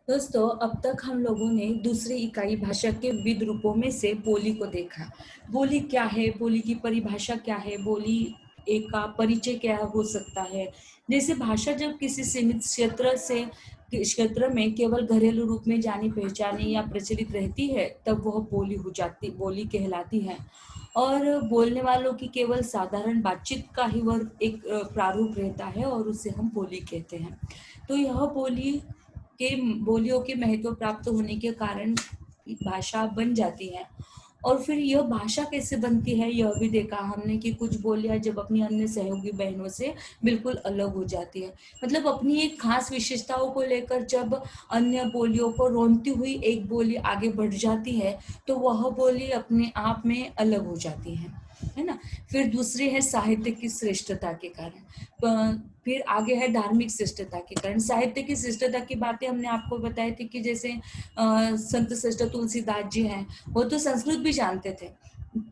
दोस्तों, अब तक हम लोगों ने दूसरी इकाई भाषा के विविध रूपों में से बोली को देखा। बोली क्या है, बोली की परिभाषा क्या है, बोली एक का परिचय क्या हो सकता है। जैसे भाषा जब किसी सीमित क्षेत्र में केवल घरेलू रूप में जानी पहचानी या प्रचलित रहती है, तब वह बोली कहलाती है। और बोलने वालों की केवल साधारण बातचीत का ही वह एक प्रारूप रहता है और उसे हम बोली कहते हैं। तो यह बोलियों के महत्व प्राप्त होने के कारण भाषा बन जाती है। और फिर यह भाषा कैसे बनती है यह भी देखा हमने कि कुछ बोलियां जब अपनी अन्य सहयोगी बहनों से बिल्कुल अलग हो जाती है। मतलब अपनी एक खास विशेषताओं को लेकर जब अन्य बोलियों को रोनती हुई एक बोली आगे बढ़ जाती है, तो वह बोली अपने आप में अलग हो जाती है ना। फिर दूसरी है साहित्य की श्रेष्ठता के कारण। फिर आगे है धार्मिक श्रेष्ठता के कारण। साहित्य की श्रेष्ठता की बातें हमने आपको बताई थी कि जैसे संत श्रेष्ठ तुलसीदास जी हैं, वो तो संस्कृत भी जानते थे,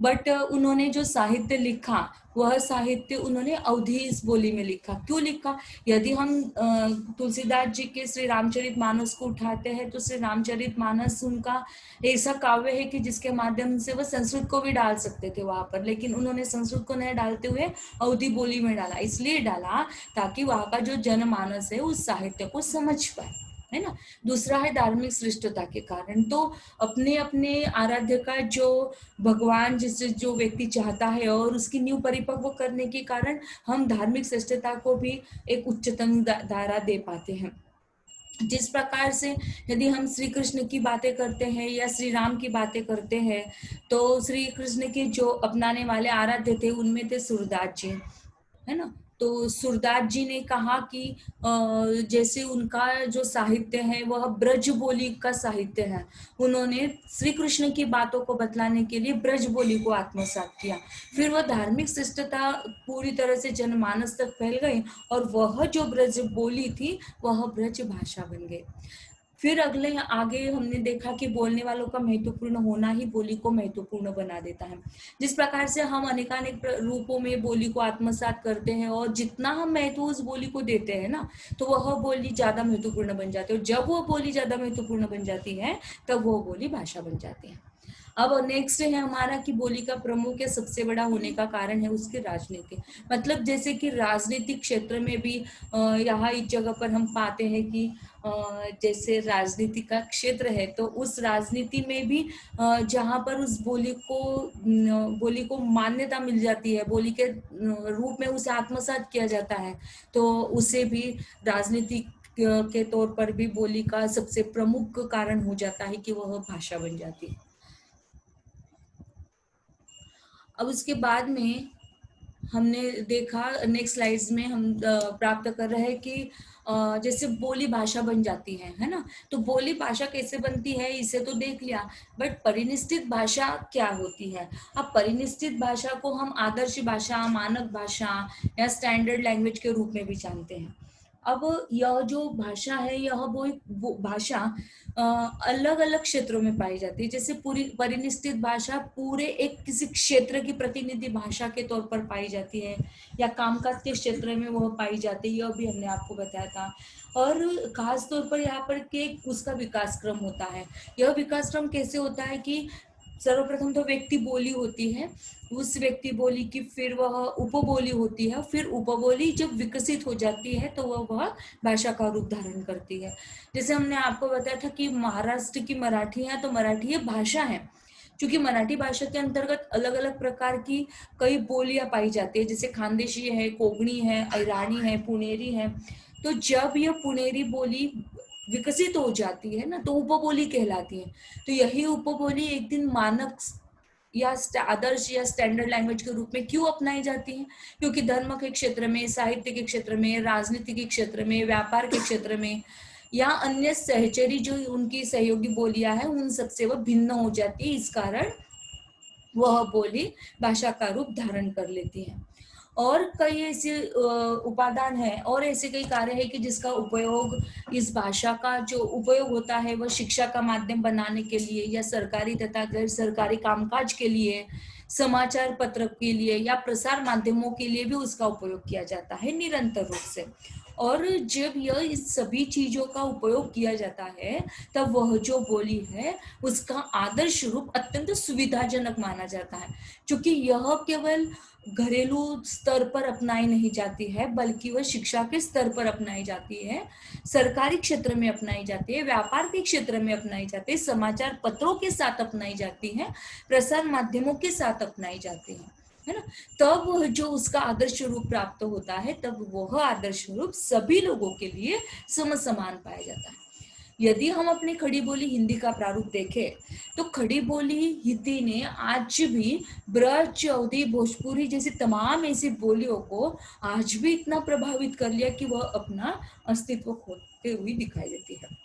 बट उन्होंने जो साहित्य लिखा वह साहित्य उन्होंने अवधी इस बोली में लिखा। क्यों लिखा? यदि हम तुलसीदास जी के श्री रामचरितमानस को उठाते हैं, तो श्री रामचरितमानस उनका ऐसा काव्य है कि जिसके माध्यम से वह संस्कृत को भी डाल सकते थे वहां पर, लेकिन उन्होंने संस्कृत को नहीं डालते हुए अवधी बोली में डाला। इसलिए डाला ताकि वहां का जो जनमानस है उस साहित्य को समझ पाए, है ना। दूसरा है धार्मिक श्रेष्ठता के कारण। तो अपने अपने आराध्य का जो भगवान जिससे जो व्यक्ति चाहता है और उसकी नींव परिपक्व करने के कारण हम धार्मिक श्रेष्ठता को भी एक उच्चतम दायरा दे पाते हैं। जिस प्रकार से यदि हम श्री कृष्ण की बातें करते हैं या श्री राम की बातें करते हैं, तो श्री कृष्ण के जो अपनाने वाले आराध्य थे उनमें थे सूरदास जी, है ना। तो सूरदास जी ने कहा कि जैसे उनका जो साहित्य है वह ब्रज बोली का साहित्य है। उन्होंने श्री कृष्ण की बातों को बतलाने के लिए ब्रज बोली को आत्मसात किया। फिर वह धार्मिक शिष्टता पूरी तरह से जनमानस तक फैल गई और वह जो ब्रज बोली थी वह ब्रज भाषा बन गई। फिर अगले आगे हमने देखा कि बोलने वालों का महत्वपूर्ण होना ही बोली को महत्वपूर्ण बना देता है। जिस प्रकार से हम अनेकानेक रूपों में बोली को आत्मसात करते हैं और जितना हम महत्व उस बोली को देते हैं ना, तो वह बोली ज्यादा महत्वपूर्ण बन जाती है। और जब वो बोली ज्यादा महत्वपूर्ण बन जाती है, तब वो बोली भाषा बन जाती है। अब नेक्स्ट है हमारा कि बोली का प्रमुख या सबसे बड़ा होने का कारण है उसकी राजनीति। मतलब जैसे कि राजनीतिक क्षेत्र में भी यहाँ इस जगह पर हम पाते हैं कि जैसे राजनीति का क्षेत्र है, तो उस राजनीति में भी जहाँ पर उस बोली को मान्यता मिल जाती है, बोली के रूप में उसे आत्मसात किया जाता है, तो उसे भी राजनीति के तौर पर भी बोली का सबसे प्रमुख कारण हो जाता है कि वह भाषा बन जाती है। अब उसके बाद में हमने देखा नेक्स्ट स्लाइड्स में हम प्राप्त कर रहे हैं कि जैसे बोली भाषा बन जाती है ना। तो बोली भाषा कैसे बनती है इसे तो देख लिया, बट परिनिष्ठित भाषा क्या होती है? अब परिनिष्ठित भाषा को हम आदर्श भाषा, मानक भाषा या स्टैंडर्ड लैंग्वेज के रूप में भी जानते हैं। अब यह जो भाषा है यह वो भाषा अलग अलग क्षेत्रों में पाई जाती है। जैसे पूरी परिनिष्ठित भाषा पूरे एक किसी क्षेत्र की प्रतिनिधि भाषा के तौर पर पाई जाती है, या कामकाज के क्षेत्र में वह पाई जाती है, यह भी हमने आपको बताया था। और खास तौर पर यहाँ पर के उसका विकास क्रम होता है। यह विकास क्रम कैसे होता है कि सर्वप्रथम तो व्यक्ति बोली होती है, उस व्यक्ति बोली की फिर वह उपबोली होती है, फिर उपबोली जब विकसित हो जाती है तो वह भाषा का रूप धारण करती है। जैसे हमने आपको बताया था कि महाराष्ट्र की मराठी है, तो मराठी ये भाषा है। क्योंकि मराठी भाषा के अंतर्गत अलग अलग प्रकार की कई बोलियां पाई जाती है, जैसे खानदेशी है, कोंकणी है, अहिरानी है, पुनेरी है। तो जब यह पुनेरी बोली विकसित हो जाती है ना, तो उपबोली कहलाती है। तो यही उपबोली एक दिन मानक या आदर्श या स्टैंडर्ड लैंग्वेज के रूप में क्यों अपनाई जाती है? क्योंकि धर्म के क्षेत्र में, साहित्य के क्षेत्र में, राजनीति के क्षेत्र में, व्यापार के क्षेत्र में या अन्य सहचरी जो उनकी सहयोगी बोलियां हैं उन सबसे वह भिन्न हो जाती है। इस कारण वह बोली भाषा का रूप धारण कर लेती है। और कई ऐसे उपादान है और ऐसे कई कार्य है कि जिसका उपयोग, इस भाषा का जो उपयोग होता है वह शिक्षा का माध्यम बनाने के लिए या सरकारी तथा गैर सरकारी कामकाज के लिए, समाचार पत्र के लिए या प्रसार माध्यमों के लिए भी उसका उपयोग किया जाता है निरंतर रूप से। और जब यह इस सभी चीजों का उपयोग किया जाता है तब वह जो बोली है उसका आदर्श रूप अत्यंत सुविधाजनक माना जाता है, क्योंकि यह केवल घरेलू स्तर पर अपनाई नहीं जाती है बल्कि वह शिक्षा के स्तर पर अपनाई जाती है, सरकारी क्षेत्र में अपनाई जाती है, व्यापार के क्षेत्र में अपनाई जाती है, समाचार पत्रों के साथ अपनाई जाती है, प्रसार माध्यमों के साथ अपनाई जाती है ना। तब वह जो उसका आदर्श रूप प्राप्त होता है तब वह आदर्श रूप सभी लोगों के लिए समसमान पाया जाता है। यदि हम अपनी खड़ी बोली हिंदी का प्रारूप देखें तो खड़ी बोली हिंदी ने आज भी ब्रज, अवधी, भोजपुरी जैसी तमाम ऐसी बोलियों को आज भी इतना प्रभावित कर लिया कि वह अपना अस्तित्व खोते हुए दिखाई देती है।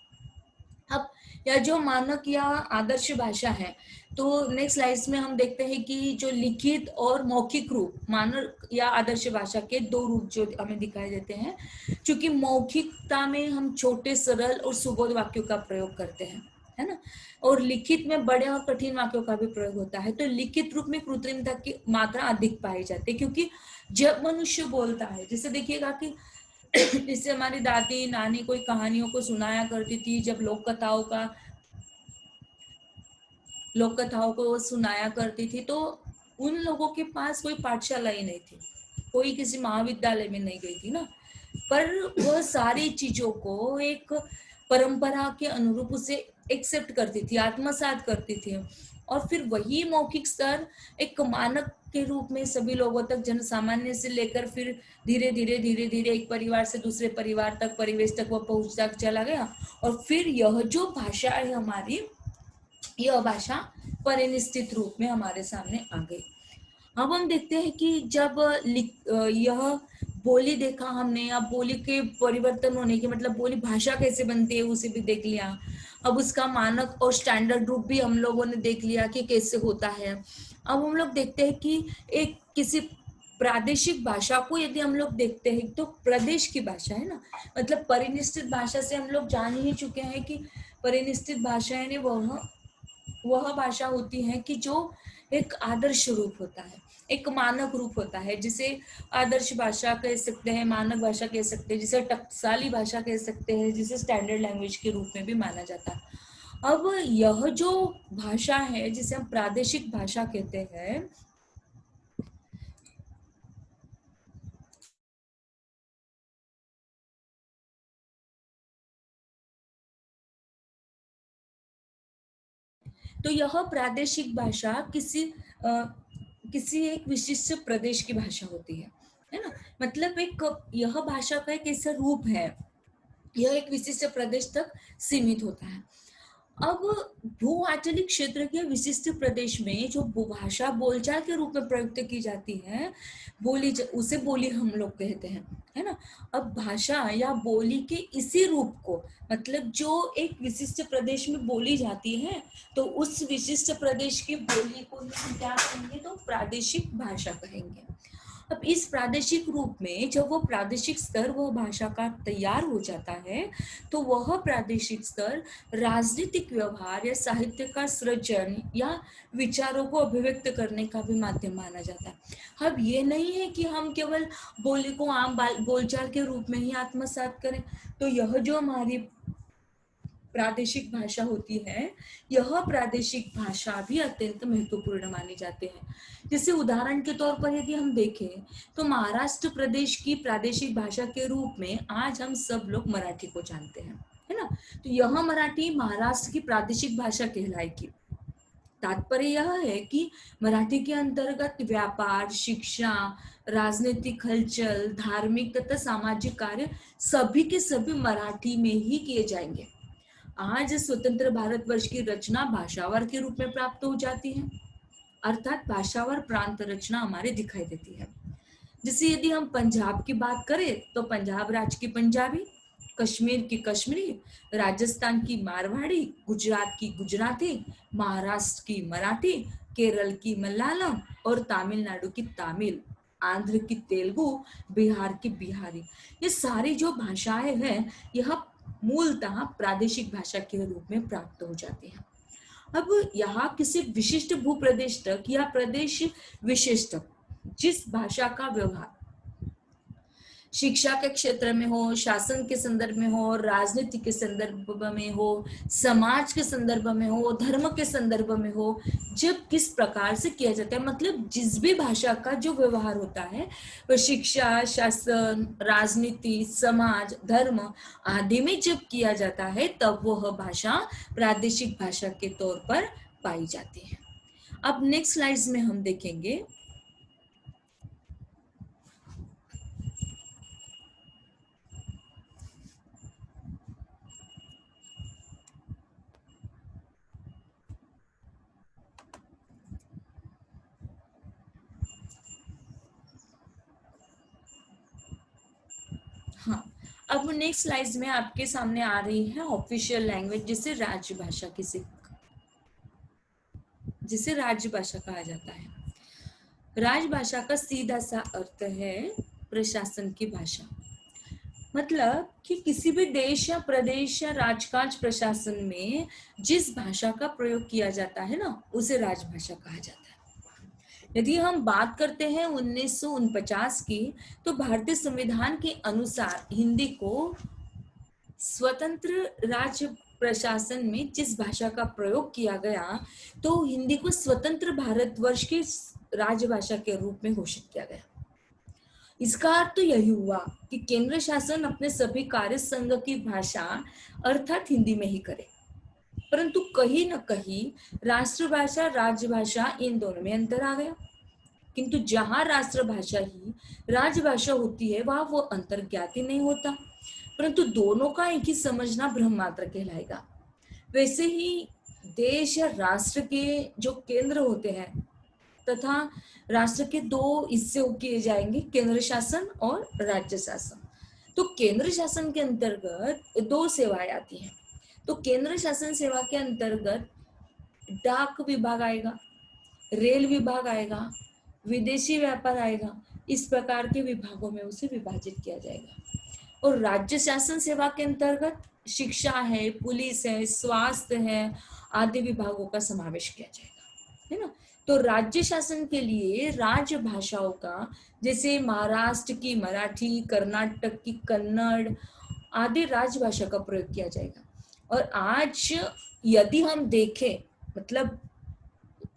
अब यह जो मानक या आदर्श भाषा है, तो नेक्स्ट स्लाइड्स में हम देखते हैं कि जो लिखित और मौखिक रूप, मानक या आदर्श भाषा के दो रूप जो हमें दिखाई देते हैं। क्योंकि मौखिकता में हम छोटे, सरल और सुबोध वाक्यों का प्रयोग करते हैं, है ना, और लिखित में बड़े और कठिन वाक्यों का भी प्रयोग होता है। तो लिखित रूप में कृत्रिमता की मात्रा अधिक पाई जाती है, क्योंकि जब मनुष्य बोलता है, जैसे देखिएगा कि इससे हमारी दादी नानी कोई कहानियों को सुनाया करती थी, जब लोक कथाओं को सुनाया करती थी, तो उन लोगों के पास कोई पाठशाला ही नहीं थी, कोई किसी महाविद्यालय में नहीं गई थी ना, पर वह सारी चीजों को एक परंपरा के अनुरूप उसे एक्सेप्ट करती थी, आत्मसात करती थी, और फिर वही मौखिक स्तर एक मानक के रूप में सभी लोगों तक, जन सामान्य से लेकर फिर धीरे धीरे एक परिवार से दूसरे परिवार तक, परिवेश तक वह पहुंचता चला गया। और फिर यह जो भाषा है हमारी, यह भाषा परिनिष्ठित रूप में हमारे सामने आ गई। अब हम देखते हैं कि जब यह बोली देखा हमने, या बोली के परिवर्तन होने की, मतलब बोली भाषा कैसे बनती है उसे भी देख लिया। अब उसका मानक और स्टैंडर्ड रूप भी हम लोगों ने देख लिया कि कैसे होता है। अब हम लोग देखते हैं कि एक किसी प्रादेशिक भाषा को यदि हम लोग देखते हैं तो प्रदेश की भाषा है ना, मतलब परिनिष्ठित भाषा से हम लोग जान ही चुके हैं कि परिनिष्ठित भाषा यानी वह भाषा होती है कि जो एक आदर्श रूप होता है, एक मानक रूप होता है, जिसे आदर्श भाषा कह सकते हैं, मानक भाषा कह सकते हैं, जिसे टकसाली भाषा कह सकते हैं, जिसे स्टैंडर्ड लैंग्वेज के रूप में भी माना जाता है। अब यह जो भाषा है जिसे हम प्रादेशिक भाषा कहते हैं, तो यह प्रादेशिक भाषा किसी एक विशिष्ट प्रदेश की भाषा होती है ना, मतलब एक यह भाषा का एक ऐसा रूप है, यह एक विशिष्ट प्रदेश तक सीमित होता है। अब भू-आंचलिक क्षेत्र के विशिष्ट प्रदेश में जो भाषा बोलचाल के रूप में प्रयुक्त की जाती है, उसे बोली हम लोग कहते हैं, है ना। अब भाषा या बोली के इसी रूप को, मतलब जो एक विशिष्ट प्रदेश में बोली जाती है, तो उस विशिष्ट प्रदेश की बोली को हम क्या कहेंगे, तो प्रादेशिक भाषा कहेंगे। अब इस प्रादेशिक रूप में जब वो प्रादेशिक स्तर वह भाषा का तैयार हो जाता है, तो वह प्रादेशिक स्तर राजनीतिक व्यवहार या साहित्य का सृजन या विचारों को अभिव्यक्त करने का भी माध्यम माना जाता है। अब ये नहीं है कि हम केवल बोली को आम बोलचाल के रूप में ही आत्मसात करें, तो यह जो हमारी प्रादेशिक भाषा होती है, यह प्रादेशिक भाषा भी अत्यंत महत्वपूर्ण मानी जाते हैं। जैसे उदाहरण के तौर पर यदि हम देखें तो महाराष्ट्र प्रदेश की प्रादेशिक भाषा के रूप में आज हम सब लोग मराठी को जानते हैं, है ना। तो यह मराठी महाराष्ट्र की प्रादेशिक भाषा कहलाएगी। तात्पर्य यह है कि मराठी के अंतर्गत व्यापार, शिक्षा, राजनीतिक हलचल, धार्मिक तथा सामाजिक कार्य सभी के सभी मराठी में ही किए जाएंगे। आज स्वतंत्र भारतवर्ष की रचना भाषावार के रूप में प्राप्त हो जाती है, अर्थात भाषावार प्रांत रचना हमारे दिखाई देती है। जैसे यदि हम पंजाब की बात करें तो पंजाब राज्य की पंजाबी, कश्मीर की कश्मीरी, राजस्थान की मारवाड़ी, गुजरात की गुजराती, महाराष्ट्र की मराठी, केरल की मलयालम और तमिलनाडु की तमिल, आंध्र की तेलुगु, बिहार की बिहारी, ये सारी जो भाषाएं हैं यह मूलतः प्रादेशिक भाषा के रूप में प्राप्त हो जाती है। अब यहाँ किसी विशिष्ट भूप्रदेश तक या प्रदेश विशेष तक जिस भाषा का व्यवहार शिक्षा के क्षेत्र में हो, शासन के संदर्भ में हो, राजनीति के संदर्भ में हो, समाज के संदर्भ में हो, धर्म के संदर्भ में हो, जब किस प्रकार से किया जाता है, मतलब जिस भी भाषा का जो व्यवहार होता है वह शिक्षा, शासन, राजनीति, समाज, धर्म आदि में जब किया जाता है तब वह भाषा प्रादेशिक भाषा के तौर पर पाई जाती है। अब नेक्स्ट स्लाइड्स में हम देखेंगे हाँ, अब नेक्स्ट स्लाइड्स में आपके सामने आ रही है ऑफिशियल लैंग्वेज, जिसे राजभाषा कहा जाता है। राजभाषा का सीधा सा अर्थ है प्रशासन की भाषा, मतलब कि किसी भी देश या प्रदेश या राजकाज प्रशासन में जिस भाषा का प्रयोग किया जाता है ना, उसे राजभाषा कहा जाता है। यदि हम बात करते हैं 1949 की, तो भारतीय संविधान के अनुसार हिंदी को स्वतंत्र राज्य प्रशासन में जिस भाषा का प्रयोग किया गया, तो हिंदी को स्वतंत्र भारतवर्ष की राजभाषा के रूप में घोषित किया गया। इसका अर्थ तो यही हुआ कि केंद्र शासन अपने सभी कार्य संघ की भाषा अर्थात हिंदी में ही करे, परंतु कहीं न कहीं राष्ट्रभाषा, राजभाषा इन दोनों में अंतर आ गया। किंतु जहां राष्ट्रभाषा ही राजभाषा होती है वहां वो अंतर ज्ञात ही नहीं होता, परंतु दोनों का एक ही समझना भ्रम मात्र कहलाएगा। वैसे ही देश या राष्ट्र के जो केंद्र होते हैं तथा राष्ट्र के दो हिस्से किए जाएंगे, केंद्र शासन और राज्य शासन। तो केंद्र शासन के अंतर्गत दो सेवाएं आती हैं। तो केंद्र शासन सेवा के अंतर्गत डाक विभाग आएगा, रेल विभाग आएगा, विदेशी व्यापार आएगा। इस प्रकार के विभागों में उसे विभाजित किया जाएगा। और राज्य शासन सेवा के अंतर्गत शिक्षा है, पुलिस है, स्वास्थ्य है आदि विभागों का समावेश किया जाएगा, है ना। तो राज्य शासन के लिए राजभाषाओं का, जैसे महाराष्ट्र की मराठी, कर्नाटक की कन्नड़ आदि राजभाषा का प्रयोग किया जाएगा। और आज यदि हम देखें, मतलब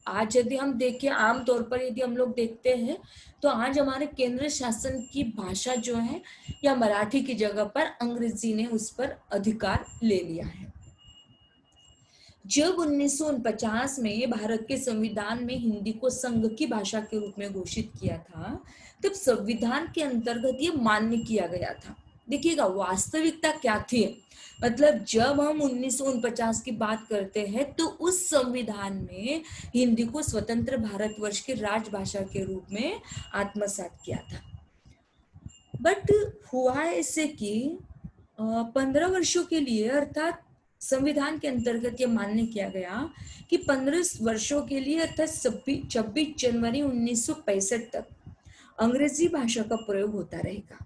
आज यदि हम देखें, आमतौर पर यदि हम लोग देखते हैं तो आज हमारे केंद्र शासन की भाषा जो है या मराठी की जगह पर अंग्रेजी ने उस पर अधिकार ले लिया है। जब 1949 में भारत के संविधान में हिंदी को संघ की भाषा के रूप में घोषित किया था, तब संविधान के अंतर्गत ये मान्य किया गया था। देखिएगा वास्तविकता क्या थी, मतलब जब हम 1949 की बात करते हैं तो उस संविधान में हिंदी को स्वतंत्र भारतवर्ष की राजभाषा के रूप में आत्मसात किया था। बट हुआ ऐसे कि 15 वर्षों के लिए, अर्थात संविधान के अंतर्गत ये मान्य किया गया कि 15 वर्षों के लिए अर्थात 26 जनवरी 1965 तक अंग्रेजी भाषा का प्रयोग होता रहेगा।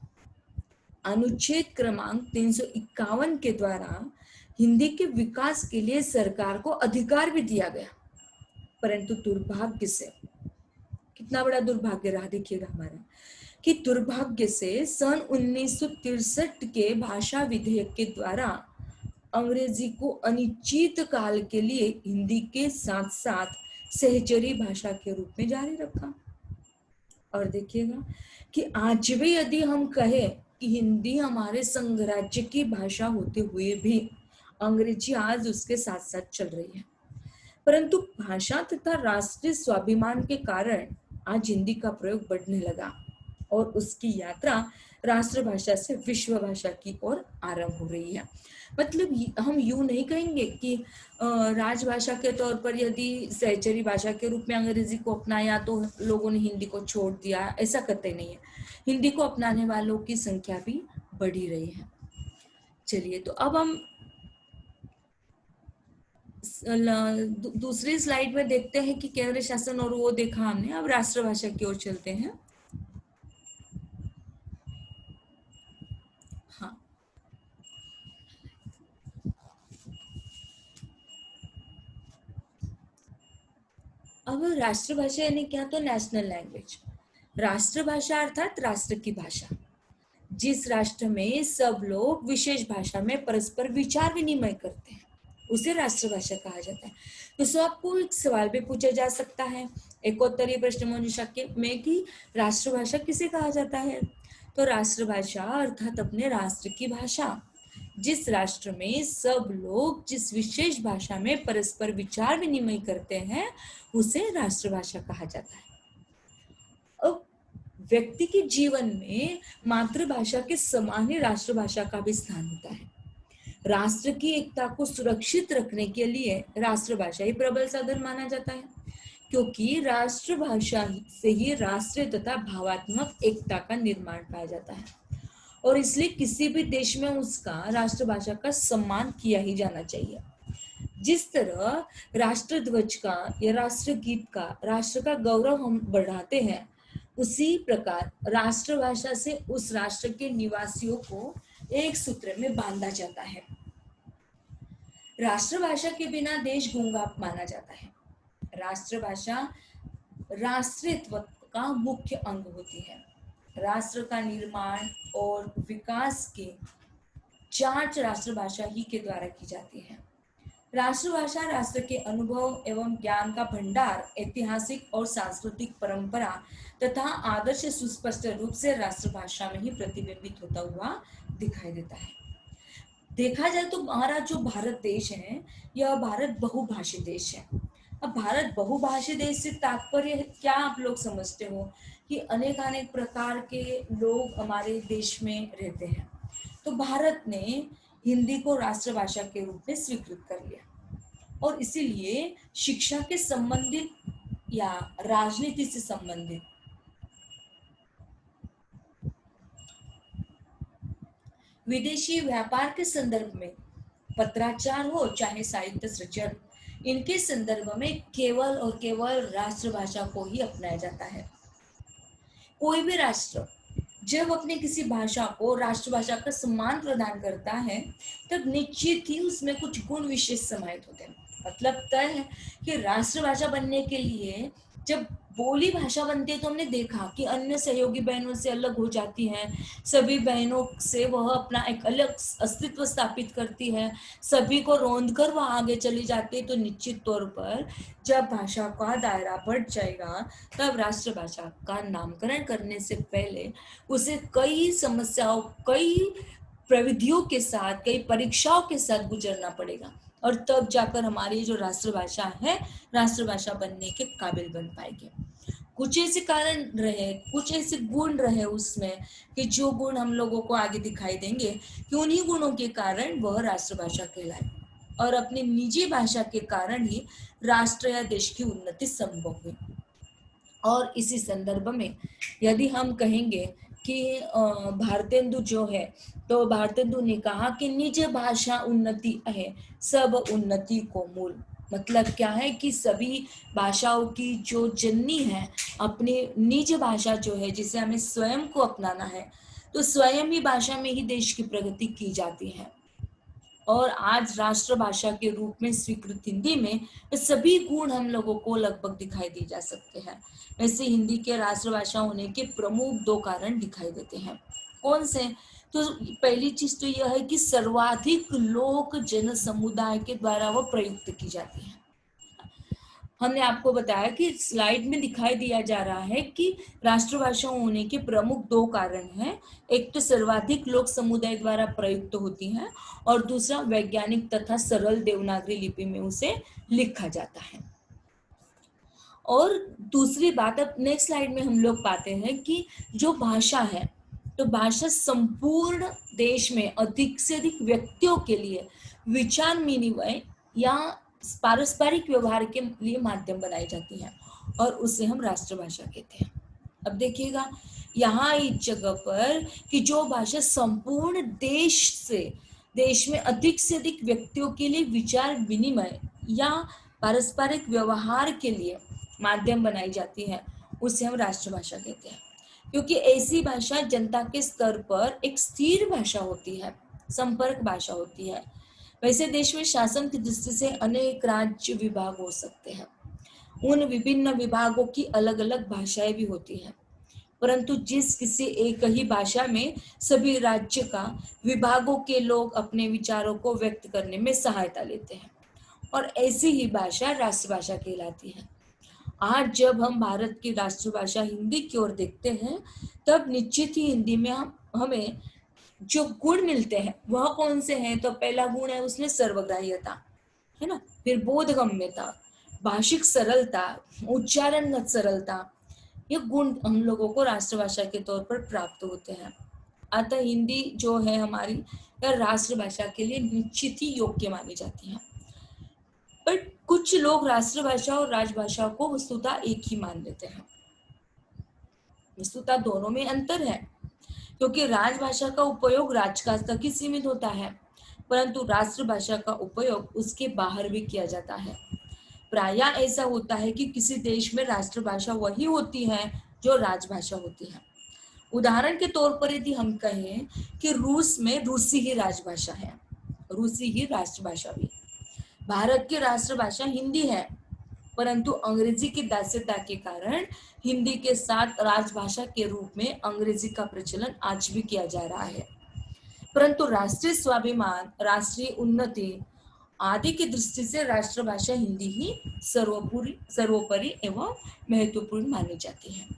अनुच्छेद क्रमांक 351 के द्वारा हिंदी के विकास के लिए सरकार को अधिकार भी दिया गया, परंतु दुर्भाग्य से, कितना बड़ा दुर्भाग्य रहा देखिएगा हमारा, कि दुर्भाग्य से सन 1963 के भाषा विधेयक के द्वारा अंग्रेजी को अनिश्चित काल के लिए हिंदी के साथ साथ सहचरी भाषा के रूप में जारी रखा। और देखिएगा कि आज भी यदि हम कहें कि हिंदी हमारे संघ राज्य की भाषा होते हुए भी अंग्रेजी आज उसके साथ साथ चल रही है, परंतु भाषा तथा राष्ट्रीय स्वाभिमान के कारण आज हिंदी का प्रयोग बढ़ने लगा और उसकी यात्रा राष्ट्रभाषा से विश्व भाषा की ओर आरंभ हो रही है। मतलब हम यूं नहीं कहेंगे कि राजभाषा के तौर पर यदि सहचरी भाषा के रूप में अंग्रेजी को अपनाया तो लोगों ने हिंदी को छोड़ दिया, ऐसा करते नहीं है। हिंदी को अपनाने वालों की संख्या भी बढ़ी रही है। चलिए, तो अब हम दूसरी स्लाइड में देखते हैं कि केंद्र शासन और वो देखा हमने, अब राष्ट्रभाषा की ओर चलते हैं। हाँ, अब राष्ट्रभाषा यानी क्या, तो नेशनल लैंग्वेज। राष्ट्रभाषा अर्थात राष्ट्र की भाषा, जिस राष्ट्र में सब लोग विशेष भाषा में परस्पर विचार विनिमय करते हैं उसे राष्ट्रभाषा कहा जाता है। तो आपको एक सवाल भी पूछा जा सकता है एक उत्तरीय प्रश्नमंजुषा में कि राष्ट्रभाषा किसे कहा जाता है। तो राष्ट्रभाषा अर्थात अपने राष्ट्र की भाषा, जिस राष्ट्र में सब लोग जिस विशेष भाषा में परस्पर विचार विनिमय करते हैं उसे राष्ट्रभाषा कहा जाता है। अब व्यक्ति के जीवन में मातृभाषा के समान ही राष्ट्रभाषा का भी स्थान होता है। राष्ट्र की एकता को सुरक्षित रखने के लिए राष्ट्रभाषा ही प्रबल साधन माना जाता है, क्योंकि राष्ट्रभाषा से ही राष्ट्रीय तथा भावात्मक एकता का निर्माण पाया जाता है और इसलिए किसी भी देश में उसका राष्ट्रभाषा का सम्मान किया ही जाना चाहिए। जिस तरह राष्ट्र ध्वज का या राष्ट्र गीत का राष्ट्र का गौरव हम बढ़ाते हैं, उसी प्रकार राष्ट्रभाषा से उस राष्ट्र के निवासियों को एक सूत्र में बांधा जाता है। राष्ट्रभाषा के बिना देश गूंगा माना जाता है। राष्ट्रभाषा राष्ट्रीयत्व का मुख्य अंग होती है। राष्ट्र का निर्माण और विकास के जांच राष्ट्रभाषा ही के द्वारा की जाती है। राष्ट्रभाषा राष्ट्र के अनुभव एवं ज्ञान का भंडार, ऐतिहासिक और सांस्कृतिक परंपरा तथा आदर्श सुस्पष्ट रूप से राष्ट्रभाषा में ही प्रतिबिंबित होता हुआ दिखाई देता है। देखा जाए तो हमारा जो भारत देश है यह भारत बहुभाषी देश है। अब भारत बहुभाषी देश से तात्पर्य क्या आप लोग समझते हो कि अनेक अनेक प्रकार के लोग हमारे देश में रहते हैं। तो भारत ने हिंदी को राष्ट्रभाषा के रूप में स्वीकृत कर लिया और इसीलिए शिक्षा के संबंधित या राजनीति से संबंधित विदेशी व्यापार के संदर्भ में पत्राचार हो चाहे साहित्य सृजन, इनके संदर्भ में केवल और केवल राष्ट्रभाषा को ही अपनाया जाता है। कोई भी राष्ट्र जब अपने किसी भाषा को राष्ट्रभाषा का सम्मान प्रदान करता है तब निश्चित ही उसमें कुछ गुण विशेष समाहित होते हैं। मतलब तय है कि राष्ट्रभाषा बनने के लिए जब बोली भाषा बनती है तो हमने देखा कि अन्य सहयोगी बहनों से अलग हो जाती है, सभी बहनों से वह अपना एक अलग अस्तित्व स्थापित करती है, सभी को रौंद कर वह आगे चली जाती है। तो निश्चित तौर पर जब भाषा का दायरा बढ़ जाएगा तब राष्ट्रभाषा का नामकरण करने से पहले उसे कई समस्याओं, कई प्रविधियों के साथ, कई परीक्षाओं के साथ गुजरना पड़ेगा और तब जाकर हमारी जो राष्ट्रभाषा है राष्ट्रभाषा बनने के काबिल बन पाएगी। कुछ ऐसे कारण रहे, कुछ ऐसे गुण रहे उसमें कि जो गुण हम लोगों को आगे दिखाई देंगे कि उन्हीं गुणों के कारण वह राष्ट्रभाषा कहलाए और अपनी निजी भाषा के कारण ही राष्ट्र या देश की उन्नति संभव हुई। और इसी संदर्भ में यदि हम कहेंगे कि भारतेंदु जो है तो भारतेंदु ने कहा कि निज भाषा उन्नति है सब उन्नति को मूल। मतलब क्या है कि सभी भाषाओं की जो जननी है अपनी निज भाषा जो है जिसे हमें स्वयं को अपनाना है, तो स्वयं ही भाषा में ही देश की प्रगति की जाती है। और आज राष्ट्रभाषा के रूप में स्वीकृत हिंदी में सभी गुण हम लोगों को लगभग दिखाई दी जा सकते हैं। वैसे हिंदी के राष्ट्रभाषा होने के प्रमुख दो कारण दिखाई देते हैं। कौन से? तो पहली चीज तो यह है कि सर्वाधिक लोक जन समुदाय के द्वारा वो प्रयुक्त की जाती है। हमने आपको बताया कि स्लाइड में दिखाई दिया जा रहा है कि राष्ट्रभाषा होने के प्रमुख दो कारण हैं। एक तो सर्वाधिक लोक समुदाय द्वारा प्रयुक्त होती है और दूसरा वैज्ञानिक तथा सरल देवनागरी लिपि में उसे लिखा जाता है। और दूसरी बात, अब नेक्स्ट स्लाइड में हम लोग पाते हैं कि जो भाषा है तो भाषा संपूर्ण देश में अधिक से अधिक व्यक्तियों के लिए विचार विनिमय या पारस्परिक व्यवहार के लिए माध्यम बनाई जाती है और उसे हम राष्ट्रभाषा कहते हैं। अब देखिएगा यहाँ इस जगह पर कि जो भाषा संपूर्ण देश में अधिक से अधिक व्यक्तियों के लिए विचार विनिमय या पारस्परिक व्यवहार के लिए माध्यम बनाई जाती है उसे हम राष्ट्रभाषा कहते हैं, क्योंकि ऐसी भाषा जनता के स्तर पर एक स्थिर भाषा होती है, संपर्क भाषा होती है। वैसे देश में शासन की दृष्टि से अनेक राज्य विभाग हो सकते हैं, उन विभिन्न विभागों की अलग अलग भाषाएं भी होती हैं। परंतु जिस किसी एक ही भाषा में सभी राज्य का विभागों के लोग अपने विचारों को व्यक्त करने में सहायता लेते हैं, और ऐसी ही भाषा राष्ट्रभाषा कहलाती है। आज जब हम भारत की राष्ट्रभाषा हिंदी की ओर देखते हैं, तब निश्चित ही हिंदी में हमें जो गुण मिलते हैं वह कौन से हैं? तो पहला गुण है उसमें सर्वग्राह्यता, है ना। फिर बोधगम्यता, भाषिक सरलता, उच्चारणगत सरलता, ये गुण हम लोगों को राष्ट्रभाषा के तौर पर प्राप्त होते हैं। अतः हिंदी जो है हमारी, यह राष्ट्रभाषा के लिए निश्चित ही योग्य मानी जाती है। बट कुछ लोग राष्ट्रभाषा और राजभाषा को वस्तुतः एक ही मान लेते हैं। वस्तुतः दोनों में अंतर है, क्योंकि राजभाषा का उपयोग राजकाज तक ही सीमित होता है, परंतु राष्ट्रभाषा का उपयोग उसके बाहर भी किया जाता है। प्रायः ऐसा होता है कि किसी देश में राष्ट्रभाषा वही होती है जो राजभाषा होती है। उदाहरण के तौर पर यदि हम कहें कि रूस में रूसी ही राजभाषा है, रूसी ही राष्ट्रभाषा भी। भारत की राष्ट्रभाषा हिंदी है, परंतु अंग्रेजी की दास्यता के कारण हिंदी के साथ राजभाषा के रूप में अंग्रेजी का प्रचलन आज भी किया जा रहा है। परंतु राष्ट्रीय स्वाभिमान, राष्ट्रीय उन्नति आदि की दृष्टि से राष्ट्रभाषा हिंदी ही सर्वोपरि एवं महत्वपूर्ण मानी जाती है।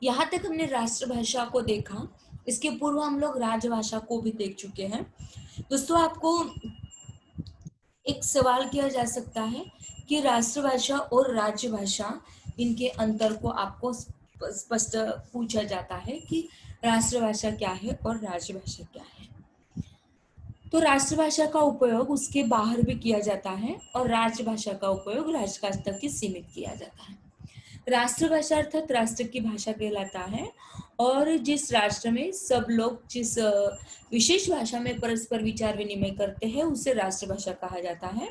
यहाँ तक हमने राष्ट्रभाषा को देखा, इसके पूर्व हम लोग राजभाषा को भी देख चुके हैं। दोस्तों, आपको एक सवाल किया जा सकता है कि राष्ट्रभाषा और राज्यभाषा, इनके अंतर को आपको स्पष्ट पूछा जाता है कि राष्ट्रभाषा क्या है और राज्यभाषा क्या है। तो राष्ट्रभाषा का उपयोग उसके बाहर भी किया जाता है और राजभाषा का उपयोग राजकाज तक ही सीमित किया जाता है। राष्ट्रभाषा अर्थात राष्ट्र की भाषा कहलाता है, और जिस राष्ट्र में सब लोग जिस विशेष भाषा में परस्पर विचार विनिमय करते हैं उसे राष्ट्रभाषा कहा जाता है।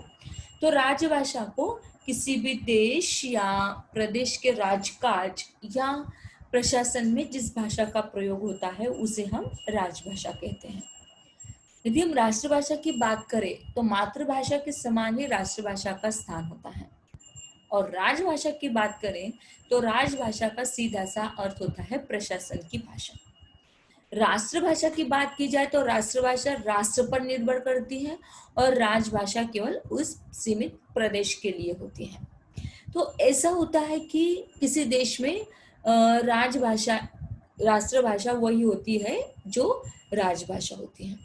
तो राजभाषा को किसी भी देश या प्रदेश के राजकाज या प्रशासन में जिस भाषा का प्रयोग होता है उसे हम राजभाषा कहते हैं। यदि हम राष्ट्रभाषा की बात करें तो मातृभाषा के समान ही राष्ट्रभाषा का स्थान होता है, और राजभाषा की बात करें तो राजभाषा का सीधा सा अर्थ होता है प्रशासन की भाषा। राष्ट्रभाषा की बात की जाए तो राष्ट्रभाषा राष्ट्र पर निर्भर करती है और राजभाषा केवल उस सीमित प्रदेश के लिए होती है। तो ऐसा होता है कि किसी देश में राष्ट्रभाषा वही होती है जो राजभाषा होती है।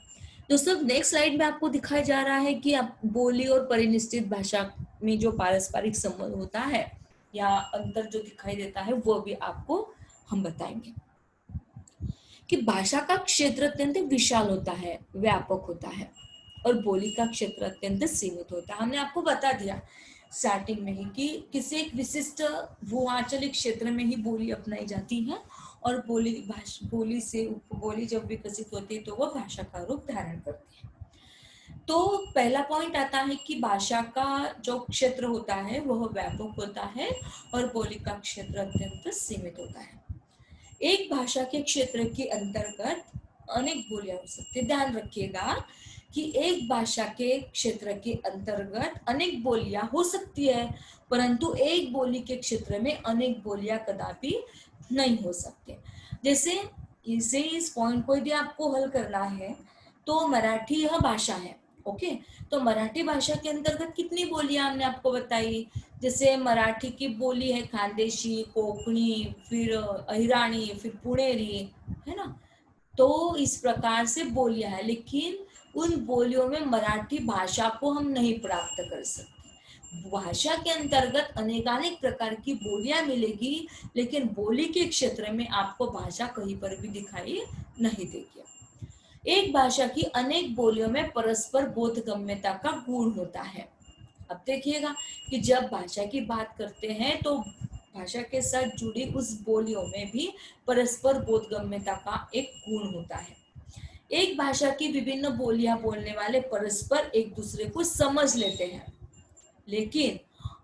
दोस्तों, नेक्स्ट स्लाइड में आपको दिखाया जा रहा है कि आप बोली और परिनिष्ठित भाषा में जो पारस्परिक संबंध होता है या अंतर जो दिखाई देता है वो भी आपको हम बताएंगे। कि भाषा का क्षेत्र अत्यंत विशाल होता है, व्यापक होता है, और बोली का क्षेत्र अत्यंत सीमित होता है। हमने आपको बता दिया स्टार्टिंग में ही कि किसी एक विशिष्ट भूआंचलिक क्षेत्र में ही बोली अपनाई जाती है, और बोली से उपबोली जब विकसित होती है तो वह भाषा का रूप धारण करती है। तो पहला पॉइंट आता है कि भाषा का जो क्षेत्र होता है वह व्यापक होता है और बोली का क्षेत्र अत्यंत सीमित होता है। एक भाषा के क्षेत्र के अंतर्गत अनेक बोलियां हो सकती है। ध्यान रखिएगा कि एक भाषा के क्षेत्र के अंतर्गत अनेक बोलियां हो सकती है, परंतु एक बोली के क्षेत्र में अनेक बोलियां कदापि नहीं हो सकते। जैसे इस पॉइंट को यदि आपको हल करना है तो मराठी यह भाषा है, ओके। तो मराठी भाषा के अंतर्गत कितनी बोलियां हमने आपको बताई। जैसे मराठी की बोली है खानदेशी, कोंकणी, फिर अहिराणी, फिर पुणेरी, है ना। तो इस प्रकार से बोलियां है, लेकिन उन बोलियों में मराठी भाषा को हम नहीं प्राप्त कर सकते। भाषा के अंतर्गत अनेकानेक प्रकार की बोलियां मिलेगी, लेकिन बोली के क्षेत्र में आपको भाषा कहीं पर भी दिखाई नहीं देगी। एक भाषा की अनेक बोलियों में परस्पर बोधगम्यता का गुण होता है। अब देखिएगा कि जब भाषा की बात करते हैं तो भाषा के साथ जुड़ी उस बोलियों में भी परस्पर बोधगम्यता का एक गुण होता है। एक भाषा की विभिन्न बोलियां बोलने वाले परस्पर एक दूसरे को समझ लेते हैं, लेकिन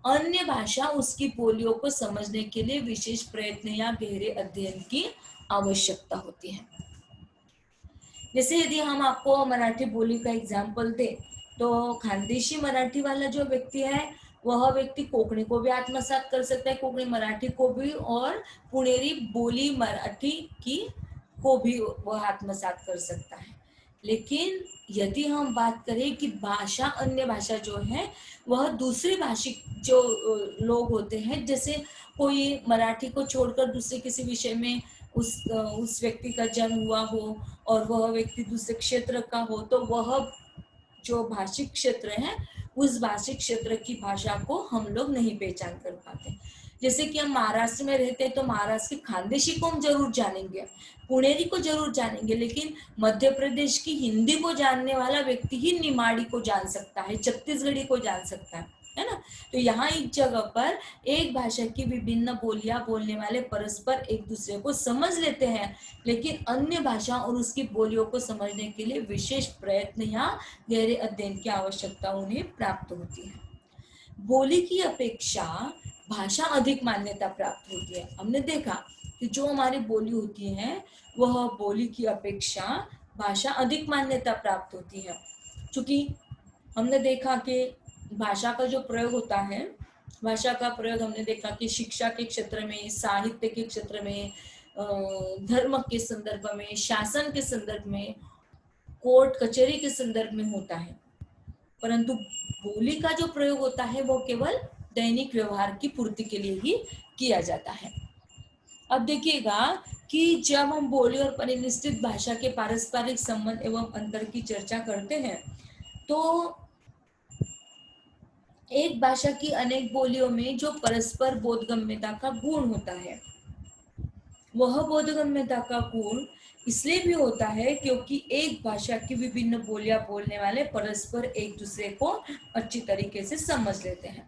अन्य भाषा उसकी बोलियों को समझने के लिए विशेष प्रयत्न या गहरे अध्ययन की आवश्यकता होती है। जैसे यदि हम आपको मराठी बोली का एग्जाम्पल दें तो खानदेशी मराठी वाला जो व्यक्ति है वह व्यक्ति कोंकणी को भी आत्मसात कर सकता है, कोंकणी मराठी को भी, और पुणेरी बोली मराठी की को भी वह आत्मसात कर सकता है। लेकिन यदि हम बात करें कि भाषा, अन्य भाषा जो है वह दूसरे भाषिक जो लोग होते हैं, जैसे कोई मराठी को छोड़कर दूसरे किसी विषय में उस व्यक्ति का जन्म हुआ हो और वह व्यक्ति दूसरे क्षेत्र का हो, तो वह जो भाषिक क्षेत्र है उस भाषिक क्षेत्र की भाषा को हम लोग नहीं पहचान कर पाते। जैसे कि हम महाराष्ट्र में रहते हैं तो महाराष्ट्र की खानदेशी को हम जरूर जानेंगे, पुणेरी को जरूर जानेंगे, लेकिन मध्य प्रदेश की हिंदी को जानने वाला व्यक्ति ही निमाड़ी को जान सकता है, छत्तीसगढ़ी को जान सकता है ना। तो यहाँ एक जगह पर एक भाषा की विभिन्न बोलियां बोलने वाले परस्पर एक दूसरे को समझ लेते हैं, लेकिन अन्य भाषा और उसकी बोलियों को समझने के लिए विशेष प्रयत्न या गहरे अध्ययन की आवश्यकता उन्हें प्राप्त होती है। बोली की अपेक्षा भाषा अधिक मान्यता प्राप्त होती है। हमने देखा कि जो हमारी बोली होती है वह बोली की अपेक्षा भाषा अधिक मान्यता प्राप्त होती है, क्योंकि हमने देखा कि भाषा का जो प्रयोग होता है, भाषा का प्रयोग हमने देखा कि शिक्षा के क्षेत्र में, साहित्य के क्षेत्र में, धर्म के संदर्भ में, शासन के संदर्भ में, कोर्ट कचहरी के संदर्भ में होता है, परंतु बोली का जो प्रयोग होता है वो केवल दैनिक व्यवहार की पूर्ति के लिए ही किया जाता है। अब देखिएगा कि जब हम बोली और परिनिष्ठित भाषा के पारस्परिक संबंध एवं अंतर की चर्चा करते हैं, तो एक भाषा की अनेक बोलियों में जो परस्पर बोधगम्यता का गुण होता है, वह बोधगम्यता का गुण इसलिए भी होता है क्योंकि एक भाषा की विभिन्न बोलियां बोलने वाले परस्पर एक दूसरे को अच्छी तरीके से समझ लेते हैं,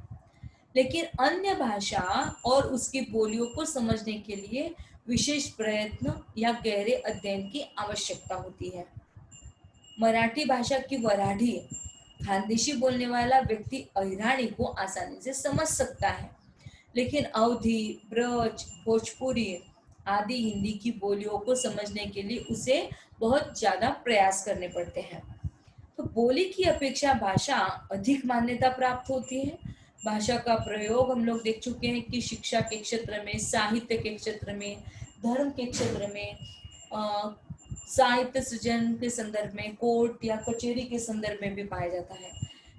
लेकिन अन्य भाषा और उसकी बोलियों को समझने के लिए विशेष प्रयत्न या गहरे अध्ययन की आवश्यकता होती है। मराठी भाषा की वराठी खानदेशी बोलने वाला व्यक्ति अहिराणी को आसानी से समझ सकता है, लेकिन अवधी, ब्रज, भोजपुरी आदि हिंदी की बोलियों को समझने के लिए उसे बहुत ज्यादा प्रयास करने पड़ते हैं। तो बोली की अपेक्षा भाषा अधिक मान्यता प्राप्त होती है। भाषा का प्रयोग हम लोग देख चुके हैं कि शिक्षा के क्षेत्र में, साहित्य के क्षेत्र में, धर्म के क्षेत्र में, साहित्य सृजन के संदर्भ में, कोर्ट या कचहरी के संदर्भ में भी पाया जाता है,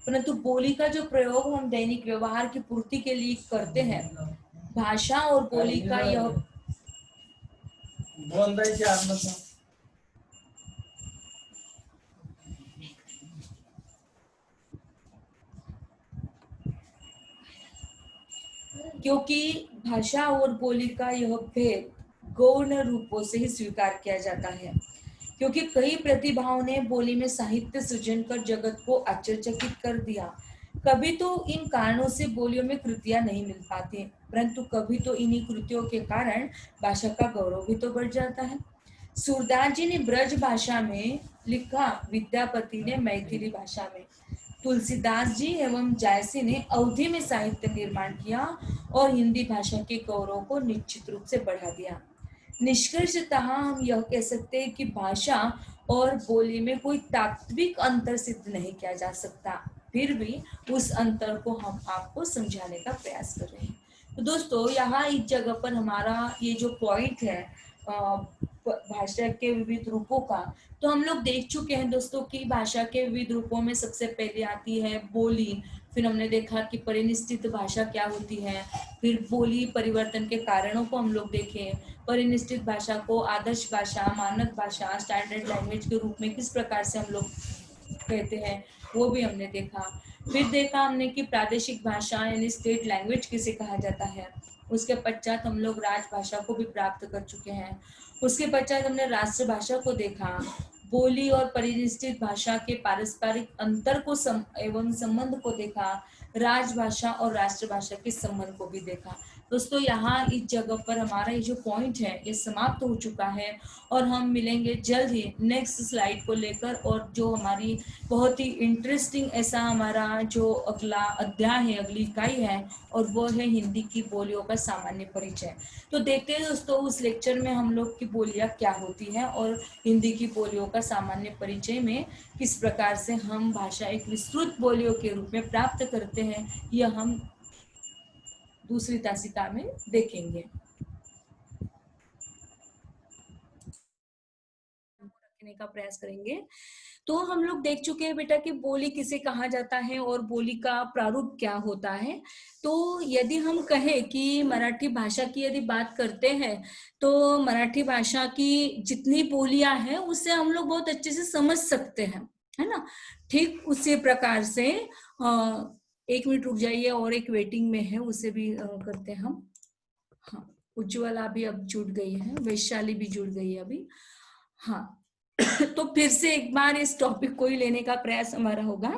परंतु बोली का जो प्रयोग हम दैनिक व्यवहार की पूर्ति के लिए करते हैं, भाषा और बोली का यह क्योंकि भाषा और बोली का यह भेद गौण रूपों से ही स्वीकार किया जाता है, क्योंकि कई प्रतिभाओं ने बोली में साहित्य सृजन कर जगत को आश्चर्यचकित कर दिया। कभी तो इन कारणों से बोलियों में कृतियां नहीं मिल पाती, परंतु कभी तो इन्हीं कृतियों के कारण भाषा का गौरव भी तो बढ़ जाता है। सूरदास जी ने ब्रज भाषा में लिखा, विद्यापति ने मैथिली भाषा में, तुलसीदास जी एवं जायसी ने अवधी में साहित्य निर्माण किया और हिंदी भाषा के गौरव को निश्चित रूप से बढ़ा दिया। निष्कर्षतः हम यह कह सकते हैं कि भाषा और बोली में कोई तात्विक अंतर सिद्ध नहीं किया जा सकता, फिर भी उस अंतर को हम आपको समझाने का प्रयास कर रहे हैं। तो दोस्तों, यहाँ इस जगह पर हमारा ये जो पॉइंट है भाषा के विविध रूपों का, तो हम लोग देख चुके हैं दोस्तों कि भाषा के विविध रूपों में सबसे पहले आती है बोली, फिर हमने देखा कि परिनिष्ठित भाषा क्या होती है, फिर बोली परिवर्तन के कारणों को हम लोग देखें, परिनिष्ठित भाषा को आदर्श भाषा, मानक भाषा, स्टैंडर्ड लैंग्वेज के रूप में किस प्रकार से हम लोग कहते हैं वो भी हमने देखा। फिर देखा हमने कि प्रादेशिक भाषा यानी स्टेट लैंग्वेज किसे कहा जाता है। उसके पश्चात हम लोग राजभाषा को भी प्राप्त कर चुके हैं। उसके पश्चात हमने राष्ट्रभाषा को देखा, बोली और परिनिष्ठित भाषा के पारस्परिक अंतर को एवं संबंध को देखा, राजभाषा और राष्ट्रभाषा के संबंध को भी देखा। दोस्तों यहाँ इस जगह पर हमारा ये जो पॉइंट है ये समाप्त हो चुका है, और हम मिलेंगे जल्द ही नेक्स्ट स्लाइड को लेकर, और जो हमारी बहुत ही इंटरेस्टिंग ऐसा हमारा जो अगला अध्याय है, अगली इकाई है, और वो है हिंदी की बोलियों का सामान्य परिचय। तो देखते हैं दोस्तों उस लेक्चर में हम लोग की बोलियां क्या होती हैं, और हिंदी की बोलियों का सामान्य परिचय में किस प्रकार से हम भाषा एक विस्तृत बोलियों के रूप में प्राप्त करते हैं, यह हम दूसरी तासिका में देखेंगे, रखने का प्रयास करेंगे। तो हम लोग देख चुके हैं बेटा कि बोली किसे कहा जाता है और बोली का प्रारूप क्या होता है। तो यदि हम कहें कि मराठी भाषा की यदि बात करते हैं, तो मराठी भाषा की जितनी बोलियां हैं उससे हम लोग बहुत अच्छे से समझ सकते हैं, है ना। ठीक उसी प्रकार से एक मिनट रुक जाइए, और एक वेटिंग में है, उसे भी करते हैं हम। हाँ, उज्ज्वला भी अब जुड़ गई है, वैशाली भी जुड़ गई है अभी। हाँ तो फिर से एक बार इस टॉपिक को ही लेने का प्रयास हमारा होगा।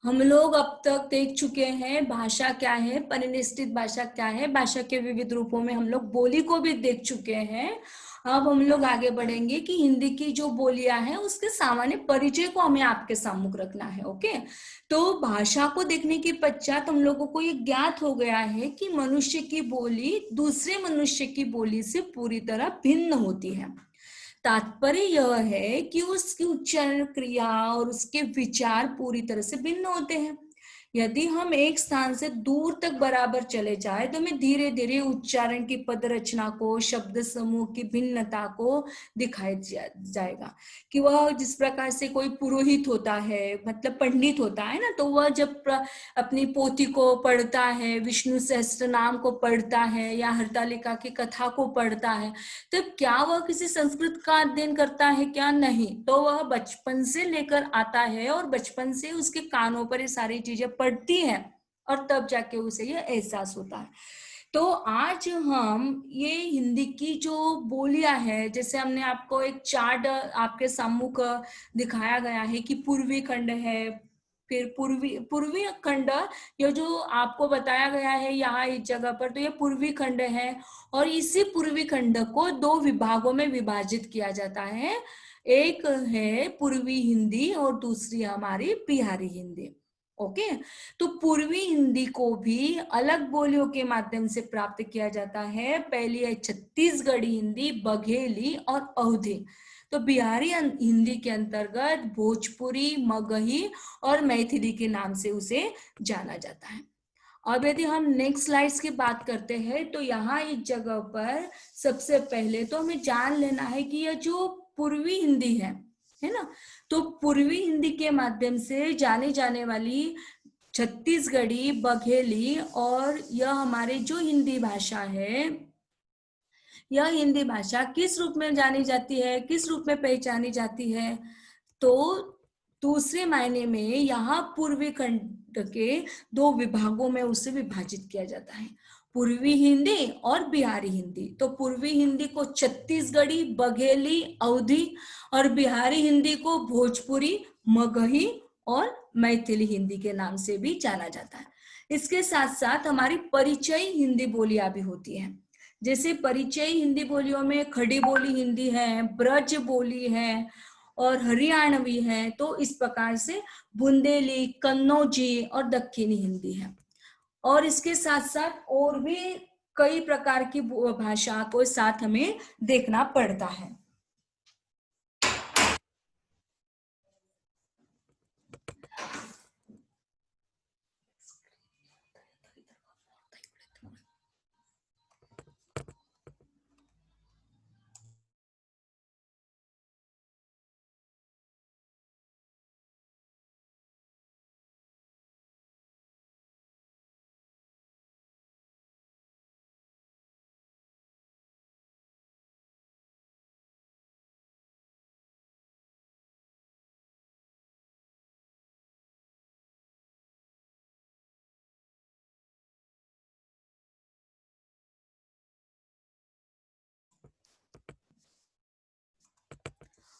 हम लोग अब तक देख चुके हैं भाषा क्या है, परिनिष्ठित भाषा क्या है, भाषा के विविध रूपों में हम लोग बोली को भी देख चुके हैं। अब हम लोग आगे बढ़ेंगे कि हिंदी की जो बोलियां हैं उसके सामान्य परिचय को हमें आपके सम्मुख रखना है। ओके, तो भाषा को देखने के पश्चात हम लोगों को ये ज्ञात हो गया है कि मनुष्य की बोली दूसरे मनुष्य की बोली से पूरी तरह भिन्न होती है। तात्पर्य यह है कि उसकी उच्चारण क्रिया और उसके विचार पूरी तरह से भिन्न होते हैं। यदि हम एक स्थान से दूर तक बराबर चले जाए तो हमें धीरे धीरे उच्चारण की पद रचना को, शब्द समूह की भिन्नता को दिखाई जाएगा। कि वह जिस प्रकार से कोई पुरोहित होता है, मतलब पंडित होता है ना, तो वह जब अपनी पोथी को पढ़ता है, विष्णु सहस्त्र नाम को पढ़ता है या हरतालिका की कथा को पढ़ता है, तो क्या वह किसी संस्कृत का अध्ययन करता है? क्या नहीं, तो वह बचपन से लेकर आता है और बचपन से उसके कानों पर ये सारी चीजें पड़ती हैं, और तब जाके उसे यह एहसास होता है। तो आज हम ये हिंदी की जो बोलियां है, जैसे हमने आपको एक चार्ट आपके सम्मुख दिखाया गया है कि पूर्वी खंड है, फिर पूर्वी पूर्वी खंड, ये जो आपको बताया गया है यहाँ इस जगह पर, तो ये पूर्वी खंड है, और इसी पूर्वी खंड को दो विभागों में विभाजित किया जाता है। एक है पूर्वी हिंदी और दूसरी हमारी बिहारी हिंदी। ओके, तो पूर्वी हिंदी को भी अलग बोलियों के माध्यम से प्राप्त किया जाता है। पहली है छत्तीसगढ़ी हिंदी, बघेली और अवधी। तो बिहारी हिंदी के अंतर्गत भोजपुरी, मगही और मैथिली के नाम से उसे जाना जाता है। अब यदि हम नेक्स्ट स्लाइड्स की बात करते हैं, तो यहाँ इस जगह पर सबसे पहले तो हमें जान लेना है कि यह जो पूर्वी हिंदी है ना, तो पूर्वी हिंदी के माध्यम से जानी जाने वाली छत्तीसगढ़ी, बघेली और यह हमारे जो हिंदी भाषा है, यह हिंदी भाषा किस रूप में जानी जाती है, किस रूप में पहचानी जाती है? तो दूसरे मायने में यहाँ पूर्वी खंड के दो विभागों में उसे विभाजित किया जाता है, पूर्वी हिंदी और बिहारी हिंदी। तो पूर्वी हिंदी को छत्तीसगढ़ी, बघेली, अवधी, और बिहारी हिंदी को भोजपुरी, मगही और मैथिली हिंदी के नाम से भी जाना जाता है। इसके साथ साथ हमारी परिचय हिंदी बोलियां भी होती है। जैसे परिचय हिंदी बोलियों में खड़ी बोली हिंदी है, ब्रज बोली है और हरियाणवी है। तो इस प्रकार से बुंदेली, कन्नौजी और दक्षिणी हिंदी है। और इसके साथ साथ और भी कई प्रकार की भाषा को साथ हमें देखना पड़ता है।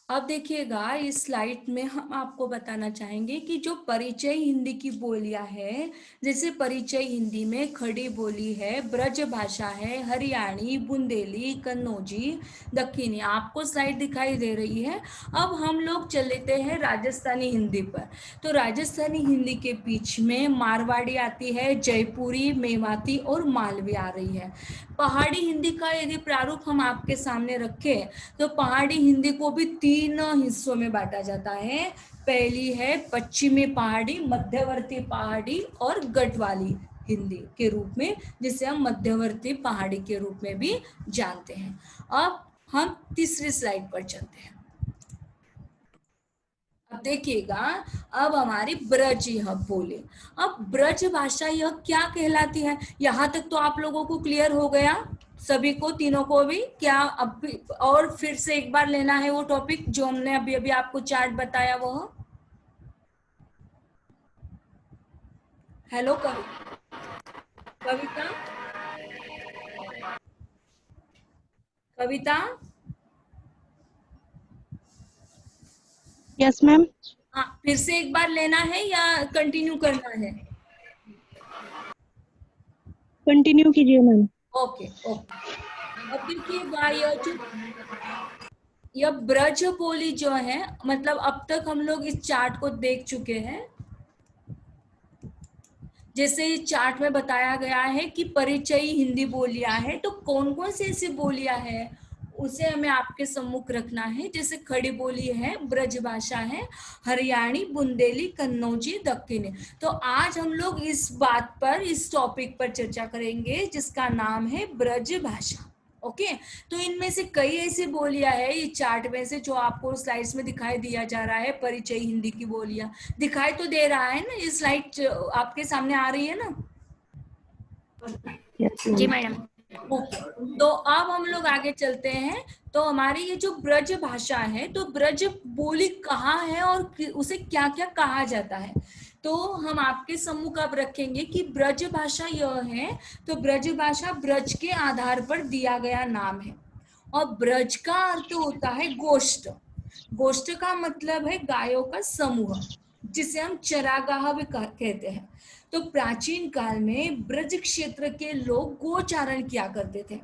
अब देखिएगा इस स्लाइड में हम आपको बताना चाहेंगे कि जो परिचय हिंदी की बोलियां है, जैसे परिचय हिंदी में खड़ी बोली है, ब्रज भाषा है, हरियाणी, बुंदेली, कन्नौजी, दक्षिणी, आपको स्लाइड दिखाई दे रही है। अब हम लोग चलते हैं राजस्थानी हिंदी पर। तो राजस्थानी हिंदी के बीच में मारवाड़ी आती है, जयपुरी, मेवाती और मालवी आ रही है। पहाड़ी हिंदी का यदि प्रारूप हम आपके सामने रखें तो पहाड़ी हिंदी को भी 3 हिस्सों में बांटा जाता है। पहली है पश्चिमी पहाड़ी, मध्यवर्ती पहाड़ी और गढ़वाली हिंदी के रूप में, जिसे हम मध्यवर्ती पहाड़ी के रूप में भी जानते हैं। अब हम तीसरी स्लाइड पर चलते हैं। अब देखिएगा, अब हमारी ब्रज यह बोले। अब ब्रज भाषा यह क्या कहलाती है, यहाँ तक तो आप लोगों को क्लियर हो गया, सभी को, तीनों को भी क्या? अब और फिर से एक बार लेना है वो टॉपिक जो हमने अभी अभी आपको चार्ट बताया वो। Hello Kavita, Kavita. Yes ma'am. हाँ, फिर से एक बार लेना है या कंटिन्यू करना है? कंटिन्यू कीजिए मैम। Okay okay. अब देखिएगा यह ब्रज बोली जो है, मतलब अब तक हम लोग इस चार्ट को देख चुके हैं। जैसे इस चार्ट में बताया गया है कि परिचयी हिंदी बोलियां हैं, तो कौन कौन सी ऐसी बोलियां हैं उसे हमें आपके सम्मुख रखना है। जैसे खड़ी बोली है, ब्रज भाषा है, हरियाणी, बुंदेली, कन्नौजी, दक्कनी। तो आज हम लोग इस बात पर, इस टॉपिक पर चर्चा करेंगे जिसका नाम है ब्रज भाषा। ओके, तो इनमें से कई ऐसी बोलियां है इस चार्ट में से जो आपको स्लाइड्स में दिखाई दिया जा रहा है। परिचय हिंदी की बोलियां दिखाई तो दे रहा है ना, ये स्लाइड आपके सामने आ रही है ना? जी मैडम। ओके, तो अब हम लोग आगे चलते हैं। तो हमारी ये जो ब्रज भाषा है, तो ब्रज बोली कहाँ है और उसे क्या क्या कहा जाता है, तो हम आपके सम्मुख अब रखेंगे कि ब्रज भाषा यह है। तो ब्रज भाषा ब्रज के आधार पर दिया गया नाम है। और ब्रज का अर्थ होता है गोष्ठ। गोष्ठ का मतलब है गायों का समूह, जिसे हम चरागाह भी कहते हैं। तो प्राचीन काल में ब्रज क्षेत्र के लोग गोचारण किया करते थे।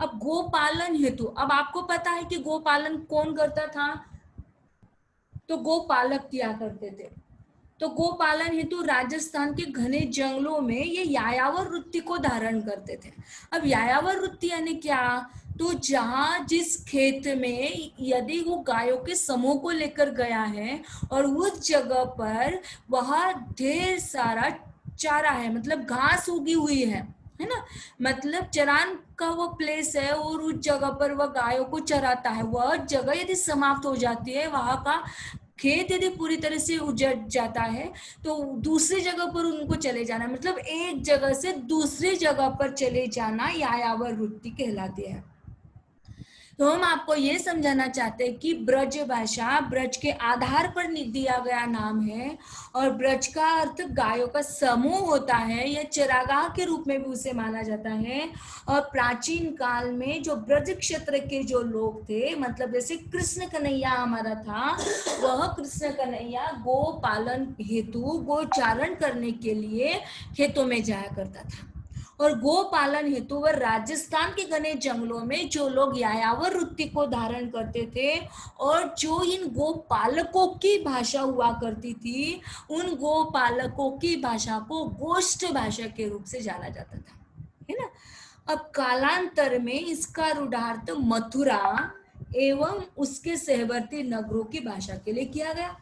अब गोपालन हेतु, अब आपको पता है कि गोपालन कौन करता था? तो गोपालक किया करते थे। तो गोपालन हेतु राजस्थान के घने जंगलों में ये यायावर वृत्ति को धारण करते थे। अब यायावर वृत्ति यानी क्या? तो जहां जिस खेत में यदि वो गायों के समूह को लेकर गया है और उस जगह पर वह ढेर सारा चारा है, मतलब घास उगी हुई है ना, मतलब चरान का वो प्लेस है और उस जगह पर वह गायों को चराता है, वह जगह यदि समाप्त हो जाती है, वहां का खेत यदि पूरी तरह से उजड़ जाता है, तो दूसरी जगह पर उनको चले जाना, मतलब एक जगह से दूसरी जगह पर चले जाना यायावर वृत्ति कहलाती है। तो हम आपको ये समझाना चाहते हैं कि ब्रज भाषा ब्रज के आधार पर दिया गया नाम है, और ब्रज का अर्थ गायों का समूह होता है, या चरागाह के रूप में भी उसे माना जाता है। और प्राचीन काल में जो ब्रज क्षेत्र के जो लोग थे, मतलब जैसे कृष्ण कन्हैया हमारा था, वह कृष्ण कन्हैया गो पालन हेतु गोचारण करने के लिए खेतों में जाया करता था। और गो पालन हेतु वह राजस्थान के घने जंगलों में जो लोग यायावर वृत्ति को धारण करते थे, और जो इन गो पालकों की भाषा हुआ करती थी, उन गो पालकों की भाषा को गोष्ठ भाषा के रूप से जाना जाता था, है ना। अब कालांतर में इसका रूढ़ार्थ मथुरा एवं उसके सहवर्ती नगरों की भाषा के लिए किया गया।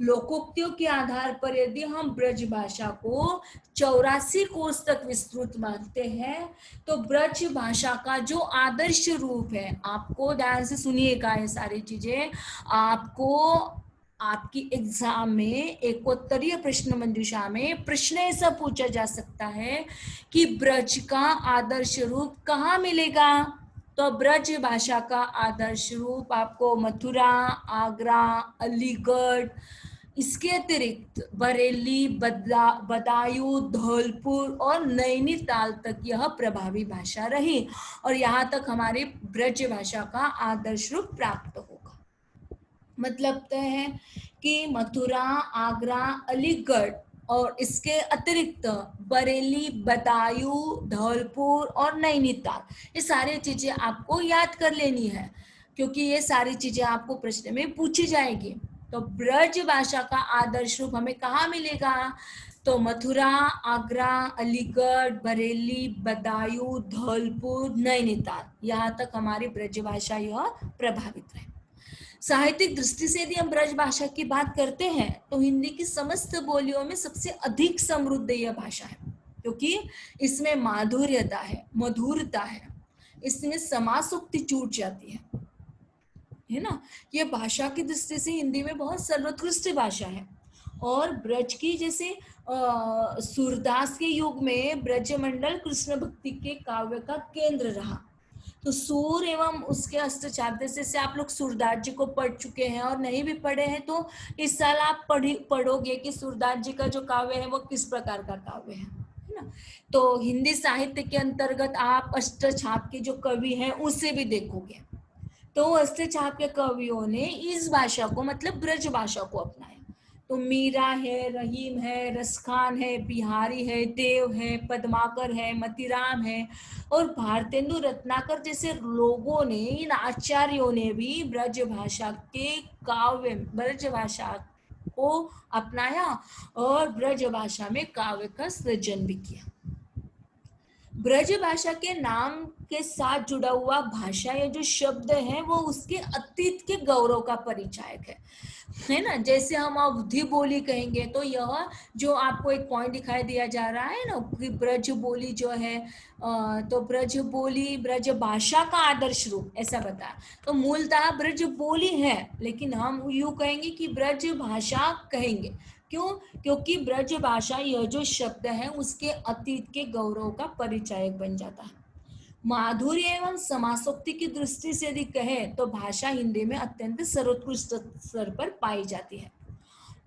लोकोक्तियों के आधार पर यदि हम ब्रज भाषा को 84 कोष तक विस्तृत मानते हैं, तो ब्रज भाषा का जो आदर्श रूप है, आपको ध्यान से सुनिएगा, ये सारी चीजें आपको आपकी एग्जाम में एक उत्तरीय प्रश्न मंजूषा में प्रश्न ऐसा पूछा जा सकता है कि ब्रज का आदर्श रूप कहाँ मिलेगा। तो ब्रज भाषा का आदर्श रूप आपको मथुरा, आगरा, अलीगढ़, इसके अतिरिक्त बरेली, बदायूं, धौलपुर और नैनीताल तक यह प्रभावी भाषा रही, और यहाँ तक हमारी ब्रज भाषा का आदर्श रूप प्राप्त होगा। मतलब है कि मथुरा, आगरा, अलीगढ़ और इसके अतिरिक्त बरेली, बदायूं, धौलपुर और नैनीताल, ये सारी चीजें आपको याद कर लेनी है, क्योंकि ये सारी चीजें आपको प्रश्न में पूछी जाएगी। तो ब्रज भाषा का आदर्श रूप हमें कहाँ मिलेगा? तो मथुरा, आगरा, अलीगढ़, बरेली, बदायूं, धौलपुर, नैनीताल, यहाँ तक हमारी ब्रज भाषा यह प्रभावित है। साहित्यिक दृष्टि से यदि हम ब्रज भाषा की बात करते हैं तो हिंदी की समस्त बोलियों में सबसे अधिक समृद्ध यह भाषा है, क्योंकि इसमें माधुर्यता है, मधुरता है, इसमें समासोक्ति छूट जाती है ना। ये भाषा की दृष्टि से हिंदी में बहुत सर्वोत्कृष्ट भाषा है। और ब्रज की जैसे सूरदास के युग में ब्रजमंडल कृष्ण भक्ति के काव्य का केंद्र रहा। तो सूर एवं उसके अष्टचाप, जैसे आप लोग सूरदास जी को पढ़ चुके हैं और नहीं भी पढ़े हैं तो इस साल आप पढ़ोगे कि सूरदास जी का जो काव्य है वो किस प्रकार का काव्य है ना। तो हिंदी साहित्य के अंतर्गत आप अष्टचाप के जो कवि हैं उसे भी देखोगे, तो अष्टचाप के कवियों ने इस भाषा को मतलब ब्रज भाषा को अपनाया। तो मीरा है, रहीम है, रसखान है, बिहारी है, देव है, पद्माकर है, मतीराम है और भारतेंदु रत्नाकर जैसे लोगों ने, इन आचार्यों ने भी ब्रज भाषा के काव्य, ब्रज भाषा को अपनाया और ब्रज भाषा में काव्य का सृजन भी किया। ब्रज भाषा के नाम के साथ जुड़ा हुआ भाषा या जो शब्द है वो उसके अतीत के गौरव का परिचायक है ना। जैसे हम अवधि बोली कहेंगे तो यह जो आपको एक पॉइंट दिखाई दिया जा रहा है ना कि ब्रज बोली जो है, तो ब्रज बोली ब्रज भाषा का आदर्श रूप ऐसा बताया। तो मूलतः ब्रज बोली है, लेकिन हम यूं कहेंगे कि ब्रज भाषा कहेंगे। क्यों? क्योंकि ब्रज भाषा यह जो शब्द है उसके अतीत के गौरव का परिचायक बन जाता है। माधुर्य एवं समासोक्ति की दृष्टि से यदि कहें तो भाषा हिंदी में अत्यंत सर्वोत्कृष्ट स्तर पर पाई जाती है,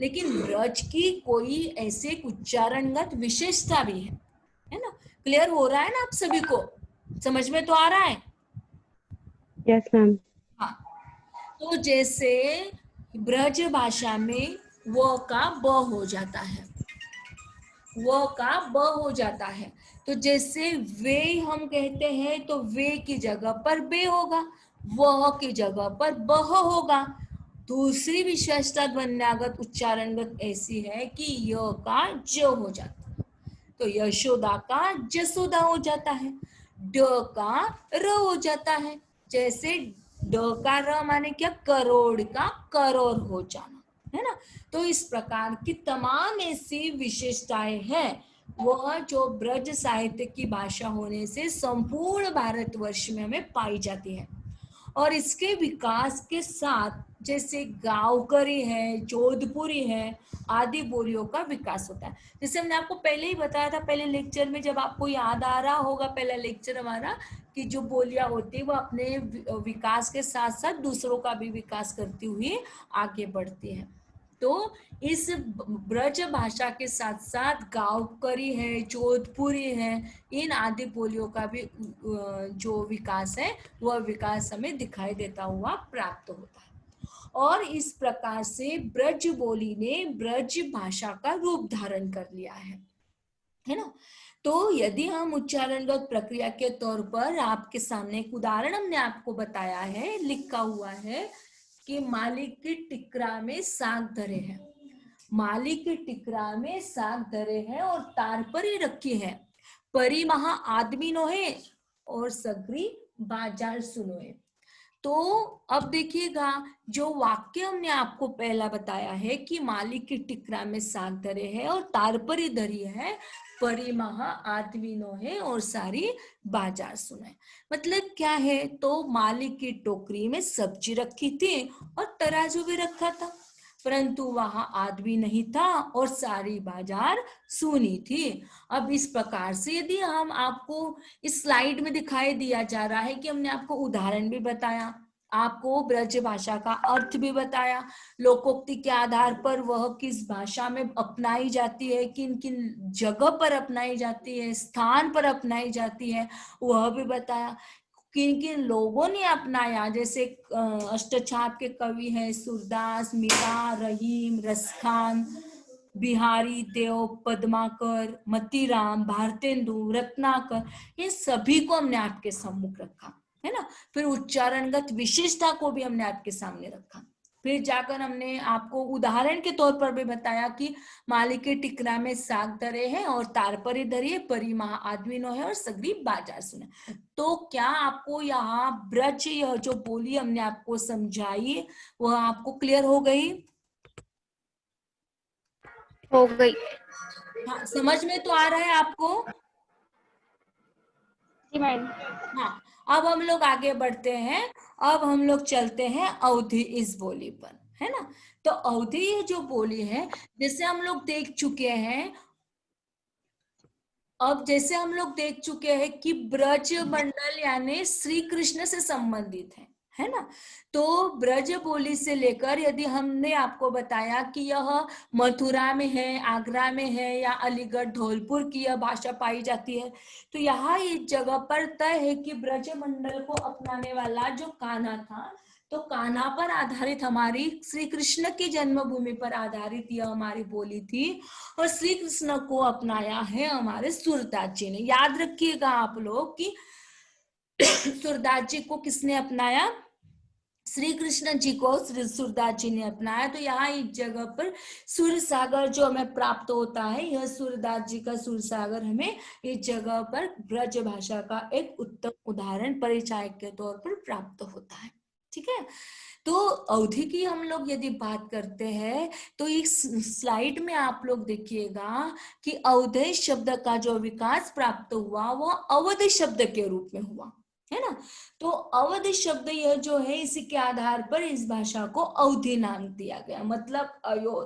लेकिन ब्रज की कोई ऐसे उच्चारणगत विशेषता भी है ना। क्लियर हो रहा है ना आप सभी को? समझ में तो आ रहा है? Yes ma'am. हाँ, तो जैसे ब्रज भाषा में व का ब हो जाता है, व का ब हो जाता है। तो जैसे वे हम कहते हैं तो वे की जगह पर बे होगा, वह की जगह पर बह होगा। दूसरी विशेषता ध्वन्यागत उच्चारणगत ऐसी है कि य का ज हो जाता है, तो यशोदा का जसोदा हो जाता है, ड का र हो जाता है। जैसे ड का र माने क्या? करोड़ का करोड़ हो जाना, है ना। तो इस प्रकार की तमाम ऐसी विशेषताएं हैं वह जो ब्रज साहित्य की भाषा होने से संपूर्ण भारतवर्ष में हमें पाई जाती है। और इसके विकास के साथ जैसे गांवकरी है, जोधपुरी है आदि बोलियों का विकास होता है। जैसे हमने आपको पहले ही बताया था, पहले लेक्चर में, जब आपको याद आ रहा होगा पहला लेक्चर हमारा, कि जो बोलियां होती है वो अपने विकास के साथ साथ दूसरों का भी विकास करती हुई आगे बढ़ती है। तो इस ब्रज भाषा के साथ साथ गांवकरी है, जोधपुरी है, इन आदि बोलियों का भी जो विकास है वह विकास हमें दिखाई देता हुआ प्राप्त होता है। और इस प्रकार से ब्रज बोली ने ब्रज भाषा का रूप धारण कर लिया है ना। तो यदि हम उच्चारणगत प्रक्रिया के तौर पर आपके सामने एक उदाहरण हमने आपको बताया है, लिखा हुआ है कि मालिक की टिकरा में साग धरे हैं, मालिक की टिकरा में साग धरे हैं और तार पर ही रखी है, परी महा आदमी नोहे और सगरी बाजार सुनोए। तो अब देखिएगा, जो वाक्य हमने आपको पहला बताया है कि मालिक की टिकरा में साग धरे है और तार पर ही धरी है, परी महा आदमीनो है और सारी बाजार सुने, मतलब क्या है? तो मालिक की टोकरी में सब्जी रखी थी और तराजू भी रखा था, परंतु वहां आदमी नहीं था और सारी बाजार सूनी थी। अब इस प्रकार से यदि हम आपको इस स्लाइड में दिखाई दिया जा रहा है कि हमने आपको उदाहरण भी बताया, आपको ब्रज भाषा का अर्थ भी बताया, लोकोक्ति के आधार पर वह किस भाषा में अपनाई जाती है, किन किन जगह पर अपनाई जाती है, स्थान पर अपनाई जाती है, वह भी बताया। किन किन लोगों ने अपनाया, जैसे अष्टछाप के कवि हैं सूरदास, मीरा, रहीम, रसखान, बिहारी देव, पद्माकर, मतीराम, भारतेंदु, रत्नाकर, ये सभी को हमने आपके सम्मुख रखा, है ना। फिर उच्चारणगत विशेषता को भी हमने आपके सामने रखा। फिर जाकर हमने आपको उदाहरण के तौर पर भी बताया कि मालिक के टिकरा में साग धरे हैं और तारपरी धरिए, परी महा आदमी नो है और सगरी बाजार सुने। तो क्या आपको यहाँ ब्रज, यह जो बोली हमने आपको समझाई, वह आपको क्लियर हो गई? हो गई। हाँ, समझ में तो आ रहा है आपको? जी मैम। हाँ, अब हम लोग आगे बढ़ते हैं। अब हम लोग चलते हैं अवधि इस बोली पर, है ना। तो अवधि ये जो बोली है, जैसे हम लोग देख चुके हैं, अब जैसे हम लोग देख चुके हैं कि ब्रज मंडल यानी श्री कृष्ण से संबंधित है ना। तो ब्रज बोली से लेकर, यदि हमने आपको बताया कि यह मथुरा में है, आगरा में है या अलीगढ़ धौलपुर की यह भाषा पाई जाती है, तो यहाँ इस जगह पर तय है कि ब्रज मंडल को अपनाने वाला जो कान्हा था, तो कान्हा पर आधारित, हमारी श्री कृष्ण की जन्मभूमि पर आधारित यह हमारी बोली थी। और श्री कृष्ण को अपनाया है हमारे सूरदास जी ने। याद रखिएगा आप लोग कि सूरदास जी को किसने अपनाया? श्री कृष्ण जी को सूरदास जी ने अपनाया। तो यहाँ इस जगह पर सूर्य सागर जो हमें प्राप्त होता है, यह सूरदास जी का सूर्य सागर हमें इस जगह पर ब्रज भाषा का एक उत्तम उदाहरण परिचायक के तौर पर प्राप्त होता है। ठीक है। तो अवधि की हम लोग यदि बात करते हैं, तो इस स्लाइड में आप लोग देखिएगा कि अवधि शब्द का जो विकास प्राप्त हुआ वह अवधि शब्द के रूप में हुआ, है ना। तो अवधि शब्द यह जो है, इसी के आधार पर इस भाषा को अवधि नाम दिया गया। मतलब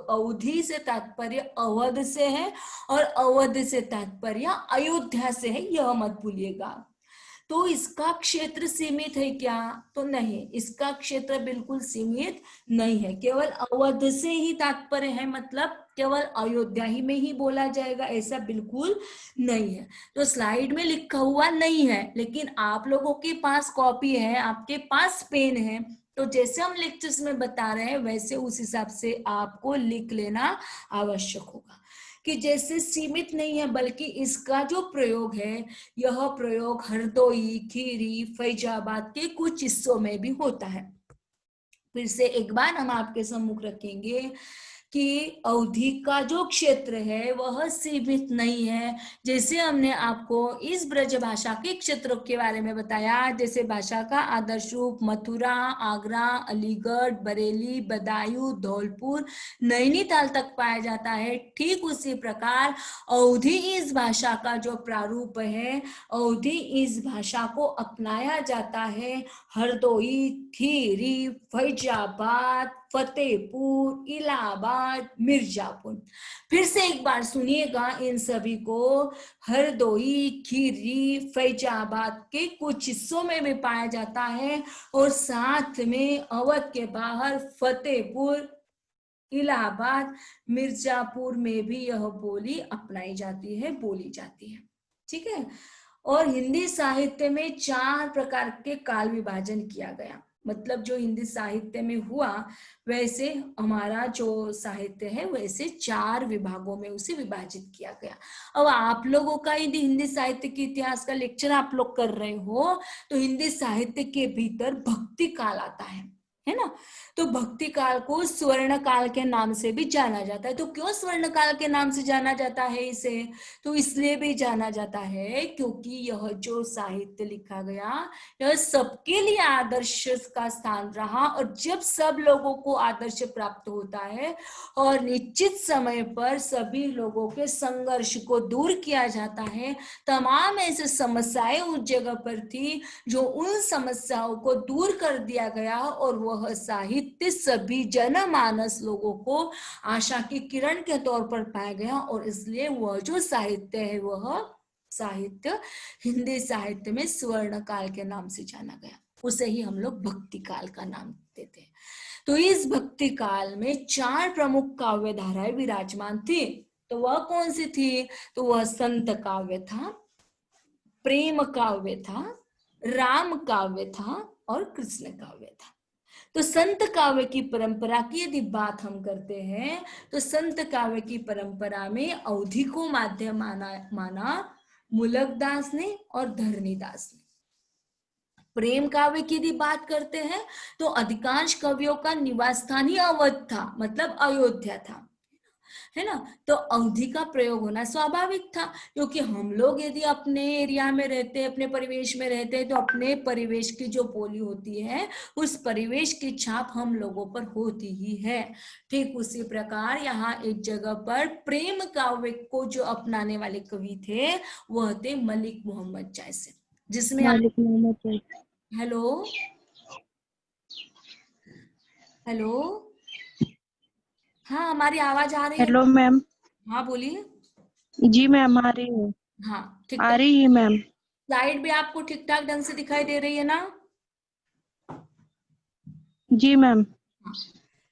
अवधि से तात्पर्य अवध से है और अवध से तात्पर्य अयोध्या से है, यह मत भूलिएगा। तो इसका क्षेत्र सीमित है क्या? तो नहीं, इसका क्षेत्र बिल्कुल सीमित नहीं है। केवल अवध से ही तात्पर्य है, मतलब केवल अयोध्या ही में ही बोला जाएगा, ऐसा बिल्कुल नहीं है। तो स्लाइड में लिखा हुआ नहीं है, लेकिन आप लोगों के पास कॉपी है, आपके पास पेन है, तो जैसे हम लेक्चर्स में बता रहे हैं वैसे उस हिसाब से आपको लिख लेना आवश्यक होगा। कि जैसे सीमित नहीं है, बल्कि इसका जो प्रयोग है, यह प्रयोग हरदोई, खीरी, फैजाबाद के कुछ हिस्सों में भी होता है। फिर से एक बार हम आपके सम्मुख रखेंगे कि अवधि का जो क्षेत्र है वह सीमित नहीं है। जैसे हमने आपको इस ब्रज भाषा के क्षेत्रों के बारे में बताया, जैसे भाषा का आदर्श रूप मथुरा, आगरा, अलीगढ़, बरेली, बदायूं, धौलपुर, नैनीताल तक पाया जाता है, ठीक उसी प्रकार अवधि इस भाषा का जो प्रारूप है, अवधि इस भाषा को अपनाया जाता है हरदोई, खीरी, फैजाबाद, फतेहपुर, इलाहाबाद, मिर्जापुर। फिर से एक बार सुनिएगा इन सभी को, हरदोई, खीरी, फैजाबाद के कुछ हिस्सों में भी पाया जाता है और साथ में अवध के बाहर फतेहपुर, इलाहाबाद, मिर्जापुर में भी यह बोली अपनाई जाती है, बोली जाती है। ठीक है। और हिंदी साहित्य में 4 प्रकार के काल विभाजन किया गया। मतलब जो हिंदी साहित्य में हुआ, वैसे हमारा जो साहित्य है वैसे 4 विभागों में उसे विभाजित किया गया। अब आप लोगों का यदि हिंदी साहित्य के इतिहास का लेक्चर आप लोग कर रहे हो, तो हिंदी साहित्य के भीतर भक्ति काल आता है ना। तो भक्ति काल को स्वर्ण काल के नाम से भी जाना जाता है। तो क्यों स्वर्ण काल के नाम से जाना जाता है इसे? तो इसलिए भी जाना जाता है क्योंकि यह जो साहित्य लिखा गया, यह सबके लिए आदर्श का स्थान रहा। और जब सब लोगों को आदर्श प्राप्त होता है और निश्चित समय पर सभी लोगों के संघर्ष को दूर किया जाता है, तमाम ऐसे समस्याएं उस जगह पर थी जो उन समस्याओं को दूर कर दिया गया और वह साहित्य सभी जनमानस लोगों को आशा की किरण के तौर पर पाया गया। और इसलिए वह जो साहित्य है, वह साहित्य हिंदी साहित्य में स्वर्ण काल के नाम से जाना गया। उसे ही हम लोग भक्ति काल का नाम देते हैं। तो इस भक्ति काल में 4 प्रमुख काव्य धाराएं विराजमान थी। तो वह कौन सी थी? तो वह संत काव्य था, प्रेम काव्य था, राम काव्य था और कृष्ण काव्य था। तो संत काव्य की परंपरा की यदि बात हम करते हैं तो संत काव्य की परंपरा में अवधि को माध्यम माना मुलकदास ने और धरणीदास ने। प्रेम काव्य की यदि बात करते हैं तो अधिकांश कवियों का निवास स्थान ही अवध था, मतलब अयोध्या था, है ना। तो अवधि का प्रयोग होना स्वाभाविक था, क्योंकि हम लोग यदि अपने एरिया में रहते हैं, अपने परिवेश में रहते हैं, तो अपने परिवेश की जो बोली होती है उस परिवेश की छाप हम लोगों पर होती ही है। ठीक उसी प्रकार यहाँ एक जगह पर प्रेम काव्य को जो अपनाने वाले कवि थे वह थे मलिक मोहम्मद जैसी, जिसमें मलिक मोहम्मद जैसी। हेलो हेलो, हाँ हमारी आवाज आ रही है? Hello ma'am. हाँ बोलिए। जी मैम, आ रही है। हाँ ठीक आ ठाक रही है मैम। स्लाइड भी आपको ठीक ठाक ढंग से दिखाई दे रही है ना? जी मैम। हाँ।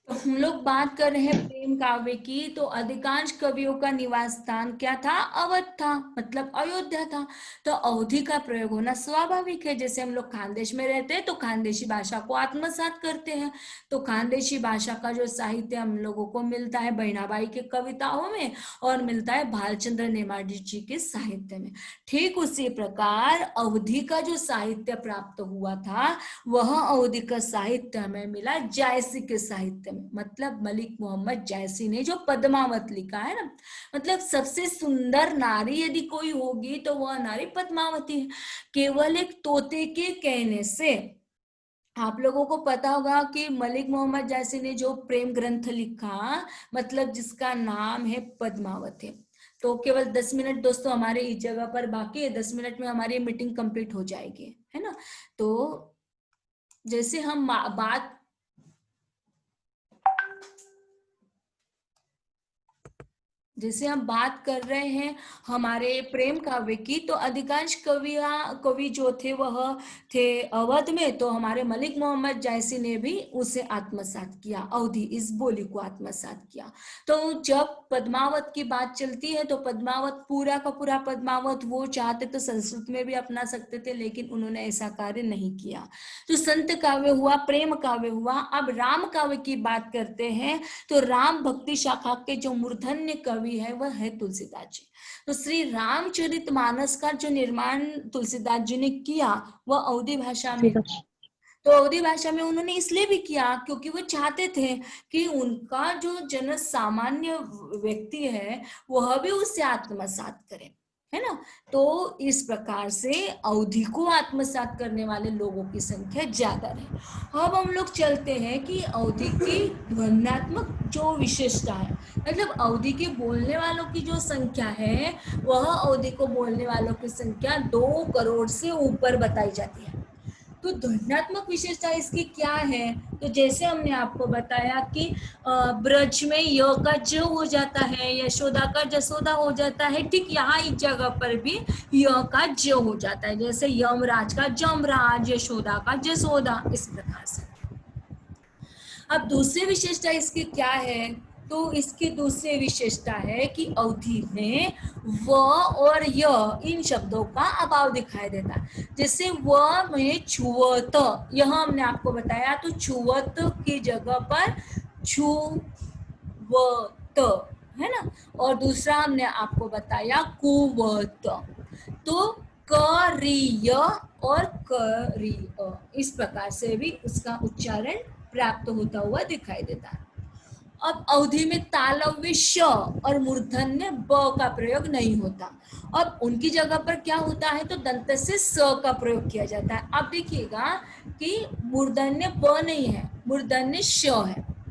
तो हम लोग बात कर रहे हैं प्रेम काव्य की, तो अधिकांश कवियों का निवास स्थान क्या था? अवध था, मतलब अयोध्या था। तो अवधि का प्रयोग होना स्वाभाविक है। जैसे हम लोग खानदेश में रहते हैं तो खानदेशी भाषा को आत्मसात करते हैं। तो खानदेशी भाषा का जो साहित्य हम लोगों को मिलता है बहिणाबाई के कविताओं में और मिलता है भालचंद्र नेमाड़ी जी के साहित्य में। ठीक उसी प्रकार अवधि का जो साहित्य प्राप्त हुआ था वह अवधि का साहित्य हमें मिला जायसी के साहित्य में, मतलब मलिक मोहम्मद जैसी ने जो पद्मावत लिखा है ना, मतलब सबसे सुंदर नारी यदि कोई होगी तो वह नारी पद्मावती है। केवल एक तोते के कहने से आप लोगों को पता होगा कि मलिक मोहम्मद जैसी ने जो प्रेम ग्रंथ लिखा, मतलब जिसका नाम है पद्मावती। तो केवल 10 मिनट दोस्तों हमारे इस जगह पर बाकी है, 10 मिनट में हमारी मीटिंग कंप्लीट हो जाएगी, है ना। तो जैसे हम बात जैसे हम बात कर रहे हैं हमारे प्रेम काव्य की, तो अधिकांश कवि जो थे वह थे अवध में। तो हमारे मलिक मोहम्मद जैसी ने भी उसे आत्मसात किया, अवधि इस बोली को आत्मसात किया। तो जब पद्मावत की बात चलती है तो पद्मावत पूरा का पूरा पद्मावत वो चाहते तो संस्कृत में भी अपना सकते थे, लेकिन उन्होंने ऐसा कार्य नहीं किया। तो संत काव्य हुआ, प्रेम काव्य हुआ। अब राम काव्य की बात करते हैं तो राम भक्ति शाखा के जो मूर्धन्य कवि है वह है तुलसीदास जी। तो श्री रामचरितमानस का जो निर्माण तुलसीदास जी ने किया वह अवधी भाषा में। तो अवधी भाषा में उन्होंने इसलिए भी किया क्योंकि वो चाहते थे कि उनका जो जन सामान्य व्यक्ति है वह भी उससे आत्मसात करे, है ना। तो इस प्रकार से अवधि को आत्मसात करने वाले लोगों की संख्या ज्यादा रही। अब हम लोग चलते हैं कि अवधि की ध्वन्यात्मक जो विशेषता है, मतलब अवधि के बोलने वालों की जो संख्या है वह अवधि को बोलने वालों की संख्या 2 करोड़ से ऊपर बताई जाती है। तो ध्वन्यात्मक विशेषता इसकी क्या है? तो जैसे हमने आपको बताया कि ब्रज में य का ज हो जाता है, यशोदा का जसोदा हो जाता है, ठीक यहाँ इस जगह पर भी य का ज हो जाता है, जैसे यमराज का जमराज, यशोदा का जसोदा, इस प्रकार से। अब दूसरी विशेषता इसकी क्या है? तो इसकी दूसरी विशेषता है कि अवधि में व और य इन शब्दों का अभाव दिखाई देता है। जैसे व में छुवत, यह हमने आपको बताया, तो छुवत की जगह पर छुवत, है ना। और दूसरा हमने आपको बताया कुवत। तो करिय और करिय इस प्रकार से भी उसका उच्चारण प्राप्त होता हुआ दिखाई देता है। अब अवधि में तालव्य श और मूर्धन्य ब का प्रयोग नहीं होता। अब उनकी जगह पर क्या होता है? तो दंत से स का प्रयोग किया जाता है। अब देखिएगा कि मूर्धन्य ब नहीं है, मूर्धन्य श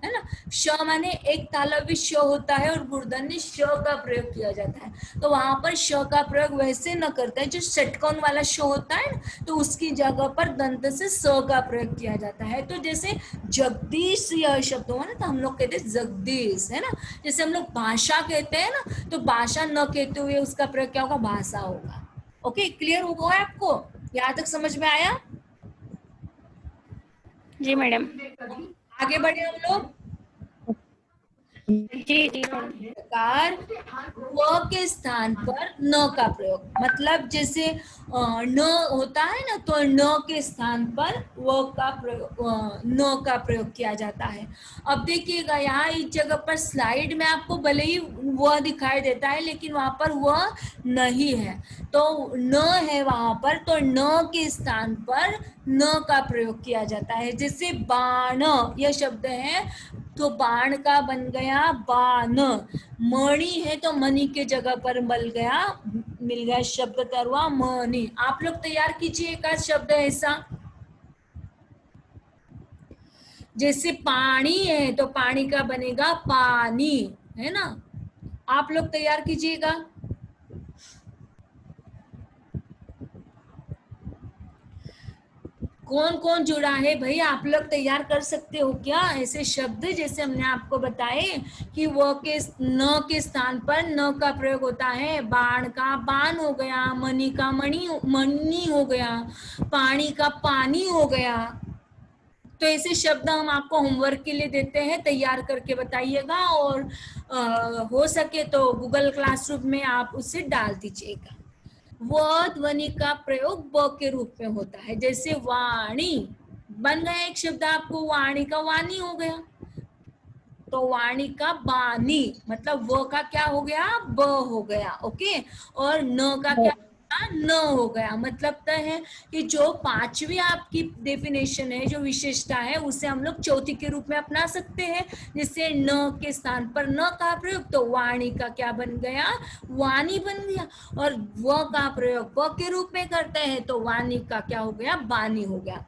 है ना। श माने एक तालव्य श होता है और मूर्धन्य श का प्रयोग किया जाता है। तो वहां पर श का प्रयोग वैसे न करता है, जो षटकोण वाला श होता है ना, तो उसकी जगह पर दंत से स का प्रयोग किया जाता है। तो जैसे जगदीश यह शब्द हुआ ना, तो हम लोग कहते हैं जगदीश, है ना। जैसे हम लोग भाषा कहते हैं ना, तो भाषा न कहते हुए उसका प्रयोग क्या होगा? भाषा होगा। ओके, क्लियर हो गया आपको? यहाँ तक समझ में आया? जी मैडम। आगे बढ़े हम लोग। जी जी मैडम। प्रकार व के स्थान पर न का प्रयोग, मतलब जैसे न होता है ना, तो न के स्थान पर व का प्रयोग, न का प्रयोग किया जाता है। अब देखिएगा यहाँ इस जगह पर स्लाइड में आपको भले ही वह दिखाई देता है, लेकिन वहां पर वह नहीं है, तो न है वहां पर, तो न के स्थान पर न का प्रयोग किया जाता है। जैसे बाण, यह शब्द है, तो बाण का बन गया बाण। मणि है तो मणि के जगह पर मिल गया शब्द तैयार हुआ मणि। आप लोग तैयार कीजिए एक शब्द ऐसा। जैसे पानी है तो पानी का बनेगा पानी, है ना। आप लोग तैयार कीजिएगा। कौन कौन जुड़ा है भाई, आप लोग तैयार कर सकते हो क्या ऐसे शब्द जैसे हमने आपको बताए कि वो के न के स्थान पर न का प्रयोग होता है। बाण का बाण हो गया, मणि का मणि हो गया, पानी का पानी हो गया। तो ऐसे शब्द हम आपको होमवर्क के लिए देते हैं, तैयार करके बताइएगा, और हो सके तो गूगल क्लासरूम में आप उसे डाल दीजिएगा। व ध्वनि का प्रयोग ब के रूप में होता है। जैसे वाणी बन गया एक शब्द, आपको वाणी का वाणी हो गया, तो वाणी का बानी, मतलब वो का क्या हो गया, ब हो गया। ओके, और न का क्या न हो गया। मतलब तो है कि जो पांचवी आपकी डेफिनेशन है, जो विशेषता है, उसे हम लोग चौथी के रूप में अपना सकते हैं। जैसे न के स्थान पर न का प्रयोग, तो वाणी का क्या बन गया, वाणी बन गया। और व का प्रयोग व के रूप में करते हैं, तो वाणी का क्या हो गया, बानी हो गया।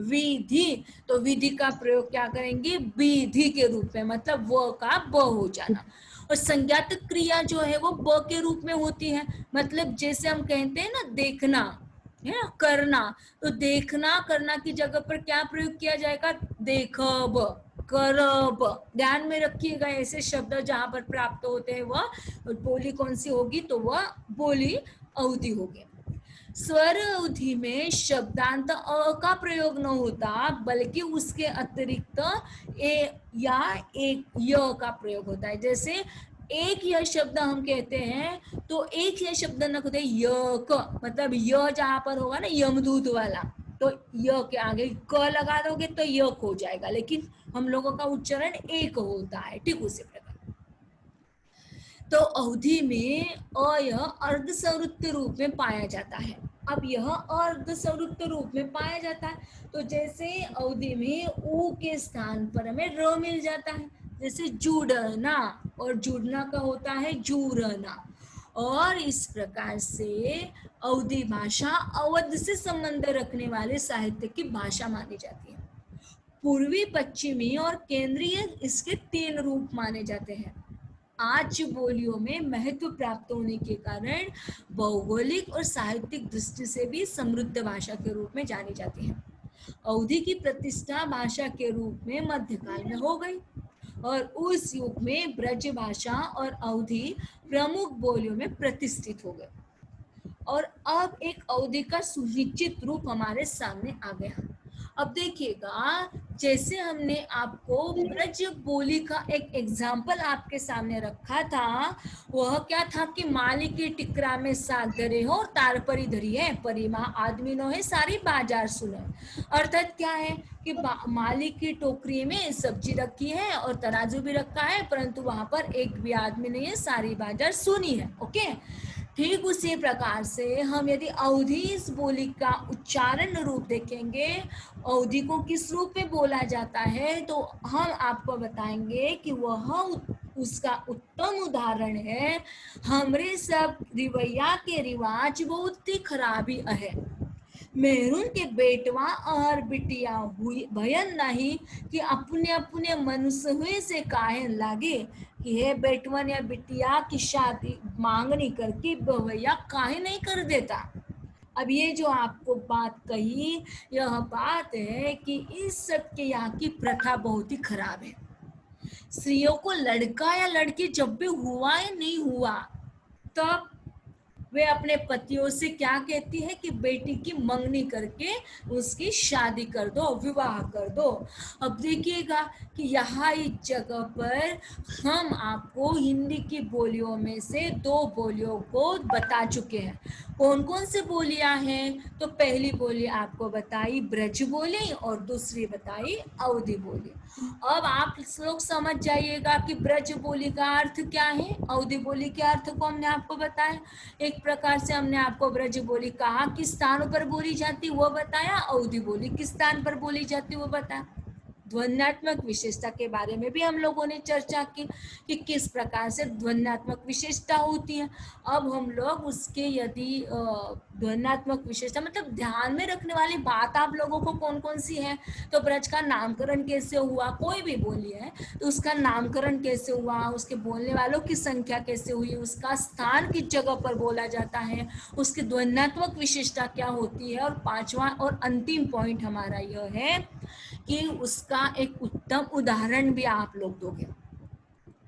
विधि, तो विधि का प्रयोग क्या करेंगे, विधि के रूप में, मतलब वो का ब हो जाना। और संज्ञात क्रिया जो है वो ब के रूप में होती है। मतलब जैसे हम कहते हैं ना देखना, है ना, करना, तो देखना करना की जगह पर क्या प्रयोग किया जाएगा, देखब, करब। ध्यान में रखिएगा ऐसे शब्द जहां पर प्राप्त होते हैं वह बोली कौन सी होगी, तो वह बोली अवधि होगी। स्वर अवधि में शब्दांत अ का प्रयोग न होता, बल्कि उसके अतिरिक्त ए या एक य का प्रयोग होता है। जैसे एक यह शब्द हम कहते हैं, तो एक यह शब्द न कहते य क, मतलब य जहां पर होगा ना यमदूत वाला, तो य के आगे क लगा दोगे तो यक हो जाएगा, लेकिन हम लोगों का उच्चारण एक होता है। ठीक उसी प्रकार तो अवधि में अ यह अर्धसंवृत्त रूप में पाया जाता है। अब यह अर्धसंवृत्त रूप में पाया जाता है, तो जैसे अवधि में ऊ के स्थान पर हमें र मिल जाता है। जैसे जुड़ना, और जुड़ना का होता है जुड़ना। और इस प्रकार से अवधि भाषा अवध से संबंध रखने वाले साहित्य की भाषा मानी जाती है। पूर्वी, पश्चिमी और केंद्रीय इसके 3 रूप माने जाते हैं। आज बोलियों में महत्व प्राप्त होने के कारण भौगोलिक और साहित्यिक दृष्टि से भी समृद्ध भाषा के रूप में जानी जाती है। अवधि की प्रतिष्ठा भाषा के रूप में मध्यकाल में हो गई, और उस युग में ब्रज भाषा और अवधि प्रमुख बोलियों में प्रतिष्ठित हो गए। और अब एक अवधि का सुनिश्चित रूप हमारे सामने आ गया। अब देखिएगा, जैसे हमने आपको ब्रज बोली का एक एग्जाम्पल आपके सामने रखा था, वह क्या था कि माली की टिकरा में साग धरे हो, तार परी धरी है, परिमा आदमी नो है, सारी बाजार सुने। अर्थात क्या है कि माली की टोकरी में सब्जी रखी है और तराजू भी रखा है, परंतु वहां पर एक भी आदमी नहीं है, सारी बाजार सुनी है। ओके, ठीक उसी प्रकार से हम यदि अवधि इस बोली का उच्चारण रूप देखेंगे, अवधि को किस रूप में बोला जाता है, तो हम आपको बताएंगे कि वह उसका उत्तम उदाहरण है, हमरे सब रिवैया के रिवाज बहुत ही खराबी है। मेहरून के बेटवा और बिटिया हुई भयन नहीं कि अपने अपने मनुष्य हुए से काहे लागे कि हे बेटवन या बिटिया की शादी मांगनी करके भैया काहे नहीं कर देता। अब ये जो आपको बात कही, यह बात है कि इस सब के यहाँ की प्रथा बहुत ही खराब है। स्त्रियों को लड़का या लड़की जब भी हुआ या नहीं हुआ, तब वे अपने पतियों से क्या कहती है कि बेटी की मंगनी करके उसकी शादी कर दो, विवाह कर दो। अब देखिएगा कि यहाँ इस जगह पर हम आपको हिंदी की बोलियों में से 2 बोलियों को बता चुके हैं। कौन कौन से बोलियां हैं? तो पहली बोली आपको बताई ब्रज बोली और दूसरी बताई अवधी बोली। अब आप लोग समझ जाइएगा कि ब्रज बोली का अर्थ क्या है, अवधी बोली के अर्थ को हमने आपको बताया। एक प्रकार से हमने आपको ब्रज बोली कहा किस स्थानों पर बोली जाती वो बताया, अवधी बोली किस स्थान पर बोली जाती वो बताया। ध्वन्यात्मक विशेषता के बारे में भी हम लोगों ने चर्चा की कि किस प्रकार से ध्वन्यात्मक विशेषता होती है। अब हम लोग उसके यदि ध्वन्यात्मक विशेषता मतलब ध्यान में रखने वाली बात आप लोगों को कौन कौन सी है, तो ब्रज का नामकरण कैसे हुआ, कोई भी बोली है तो उसका नामकरण कैसे हुआ, उसके बोलने वालों की संख्या कैसे हुई, उसका स्थान किस जगह पर बोला जाता है, उसकी ध्वन्यात्मक विशेषता क्या होती है, और पांचवा और अंतिम पॉइंट हमारा यह है कि उसका एक उत्तम उदाहरण भी आप लोग दोगे,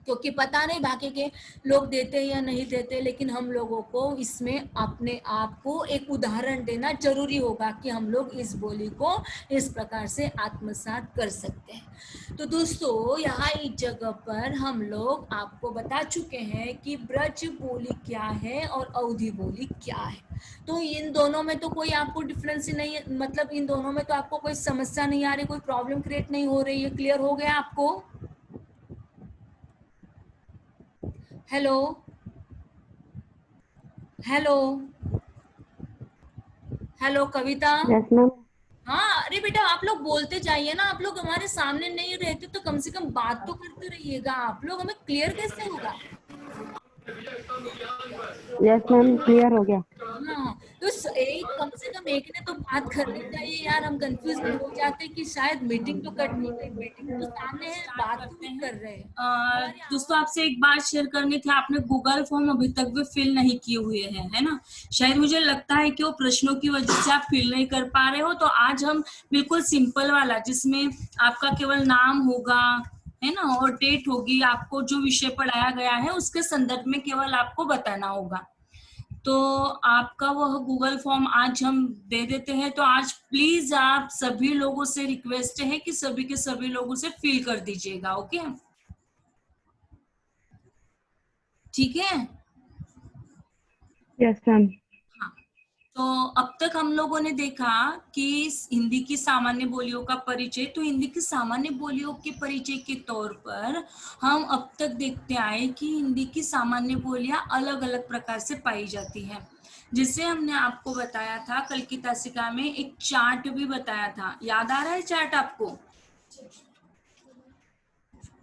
क्योंकि पता नहीं बाकी के लोग देते या नहीं देते, लेकिन हम लोगों को इसमें अपने आप को एक उदाहरण देना जरूरी होगा कि हम लोग इस बोली को इस प्रकार से आत्मसात कर सकते हैं। तो दोस्तों यहाँ इस जगह पर हम लोग आपको बता चुके हैं कि ब्रज बोली क्या है और अवधी बोली क्या है। तो इन दोनों में तो कोई आपको डिफरेंस ही नहीं है, मतलब इन दोनों में तो आपको कोई समस्या नहीं आ रही, कोई प्रॉब्लम क्रिएट नहीं हो रही है। क्लियर हो गया आपको? Hello hello hello Kavita. Yes ma'am. हाँ अरे बेटा आप लोग बोलते जाइए ना, आप लोग हमारे सामने नहीं रहते तो कम से कम बात तो करते रहिएगा। आप लोग हमें क्लियर कैसे होगा? यस मैम, क्लियर हो गया। हाँ तो एक कम से कम एक ने तो बात करनी चाहिए यार। हम कंफ्यूज भी हो जाते हैं कि शायद मीटिंग तो कट नहीं गई, मीटिंग तो सामने है, बात तो नहीं कर रहे हैं। दोस्तों आपसे एक बात शेयर करनी थी, आपने गूगल फॉर्म अभी तक भी फिल नहीं किए हुए हैं, है ना? शायद मुझे लगता है कि वो प्रश्नों की वजह से आप फिल नहीं कर पा रहे हो। तो आज हम बिल्कुल सिंपल वाला, जिसमें आपका केवल नाम होगा, है ना, और डेट होगी, आपको जो विषय पढ़ाया गया है उसके संदर्भ में केवल आपको बताना होगा। तो आपका वह गूगल फॉर्म आज हम दे देते हैं। तो आज प्लीज आप सभी लोगों से रिक्वेस्ट है कि सभी के सभी लोगों से फिल कर दीजिएगा। ओके, ठीक है? Yes ma'am. हाँ, तो अब तक हम लोगों ने देखा कि हिंदी की सामान्य बोलियों का परिचय। तो हिंदी की सामान्य बोलियों के परिचय के तौर पर हम अब तक देखते आए कि हिंदी की सामान्य बोलियां अलग अलग प्रकार से पाई जाती हैं। जिसे हमने आपको बताया था कल की तासिका में, एक चार्ट भी बताया था। याद आ रहा है चार्ट आपको?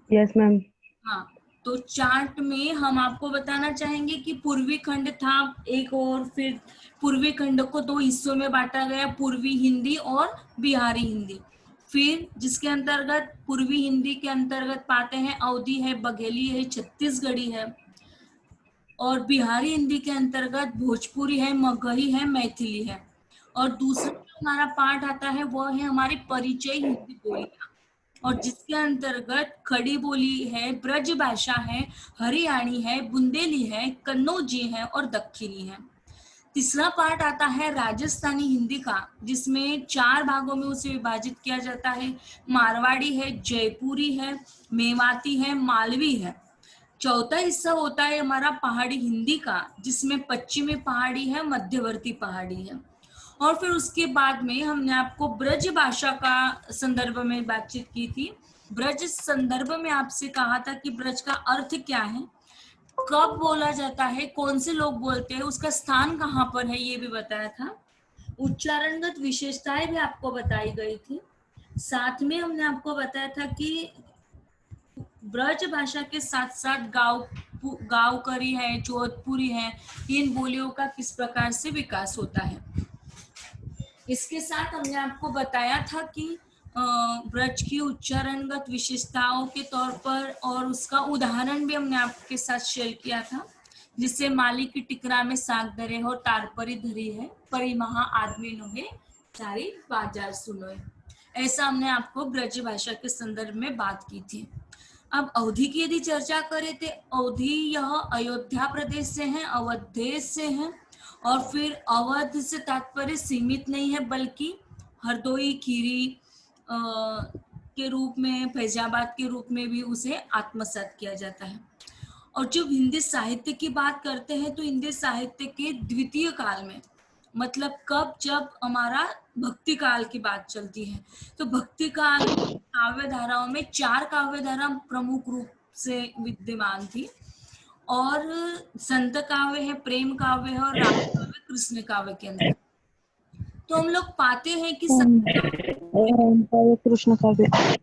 Yes ma'am. हाँ, तो चार्ट में हम आपको बताना चाहेंगे कि पूर्वी खंड था एक, और फिर पूर्वी खंड को 2 हिस्सों में बांटा गया, पूर्वी हिंदी और बिहारी हिंदी। फिर जिसके अंतर्गत पूर्वी हिंदी के अंतर्गत पाते हैं अवधी है, बघेली है, छत्तीसगढ़ी है, और बिहारी हिंदी के अंतर्गत भोजपुरी है, मगही है, मैथिली है। और दूसरा जो हमारा पार्ट आता है वो है हमारी परिचय हिंदी बोलियां, और जिसके अंतर्गत खड़ी बोली है, ब्रज भाषा है, हरियाणी है, बुंदेली है, कन्नौजी है और दक्षिणी है। तीसरा पार्ट आता है राजस्थानी हिंदी का, जिसमें 4 भागों में उसे विभाजित किया जाता है। मारवाड़ी है, जयपुरी है, मेवाती है, मालवी है। चौथा हिस्सा होता है हमारा पहाड़ी हिंदी का, जिसमें पश्चिमी पहाड़ी है, मध्यवर्ती पहाड़ी है। और फिर उसके बाद में हमने आपको ब्रज भाषा का संदर्भ में बातचीत की थी। ब्रज संदर्भ में आपसे कहा था कि ब्रज का अर्थ क्या है, कब बोला जाता है, कौन से लोग बोलते हैं, उसका स्थान कहाँ पर है, ये भी बताया था। उच्चारणगत विशेषताएं भी आपको बताई गई थी। साथ में हमने आपको बताया था कि ब्रज भाषा के साथ साथ गांवकरी है, जोधपुरी है, इन बोलियों का किस प्रकार से विकास होता है। इसके साथ हमने आपको बताया था कि ब्रज की उच्चारणगत विशेषताओं के तौर पर, और उसका उदाहरण भी हमने आपके साथ शेयर किया था, जिससे माली की टिकरा में साग धरे हो, तारपरी धरी है, परी महा आदमी नोहे, सारी बाजार सुनो। ऐसा हमने आपको ब्रज भाषा के संदर्भ में बात की थी। अब अवधि की यदि चर्चा करें तो अवधि यह अयोध्या प्रदेश से है, अवध देश से है, और फिर अवध से तात्पर्य सीमित नहीं है, बल्कि हरदोई, खीरी के रूप में, फैजाबाद के रूप में भी उसे आत्मसात किया जाता है। और जब हिंदी साहित्य की बात करते हैं तो हिंदी साहित्य के द्वितीय काल में, मतलब कब, जब हमारा भक्ति काल की बात चलती है, तो भक्ति काल काव्य धाराओं में 4 काव्य धारा प्रमुख रूप से विद्यमान थी, और संत काव्य है, प्रेम काव्य है और राम काव्य, कृष्ण काव्य के अंदर। तो हम लोग पाते हैं कि कृष्ण काव्य,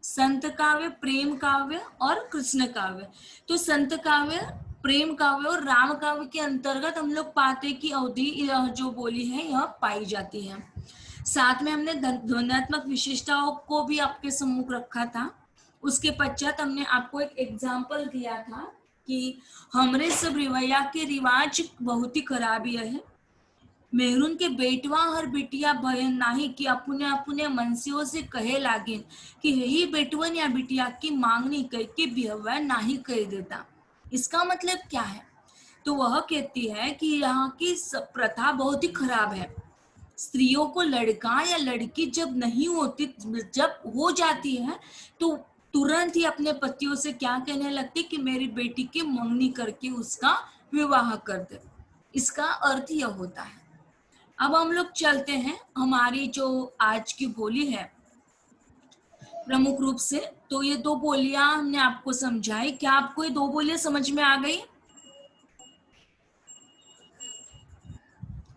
संत काव्य, प्रेम काव्य और कृष्ण काव्य। तो संत काव्य, प्रेम काव्य और राम काव्य के अंतर्गत हम लोग पाते कि अवधि यह जो बोली है यह पाई जाती है। साथ में हमने ध्वन्यात्मक विशेषताओं को भी आपके सम्मुख रखा था। उसके पश्चात हमने आपको एक एग्जाम्पल दिया था कि हमरे सब रिवैया के रिवाज बहुत ही खराबी है। मेहरून के बेटवा हर बिटिया बहन नाही कि अपने अपने मनसियों से कहे लागिन कि यही बेटवन या बिटिया की मांगनी करके बिहवा नहीं कर देता। इसका मतलब क्या है? तो वह कहती है कि यहाँ की प्रथा बहुत ही खराब है। स्त्रियों को लड़का या लड़की जब नहीं होती, जब हो जाती है, तो तुरंत ही अपने पतियों से क्या कहने लगती कि मेरी बेटी की मंगनी करके उसका विवाह कर दे। इसका अर्थ यह होता है। अब हम लोग चलते हैं हमारी जो आज की बोली है प्रमुख रूप से। तो ये 2 बोलियां हमने आपको समझाई। क्या आपको ये 2 बोलियां समझ में आ गई?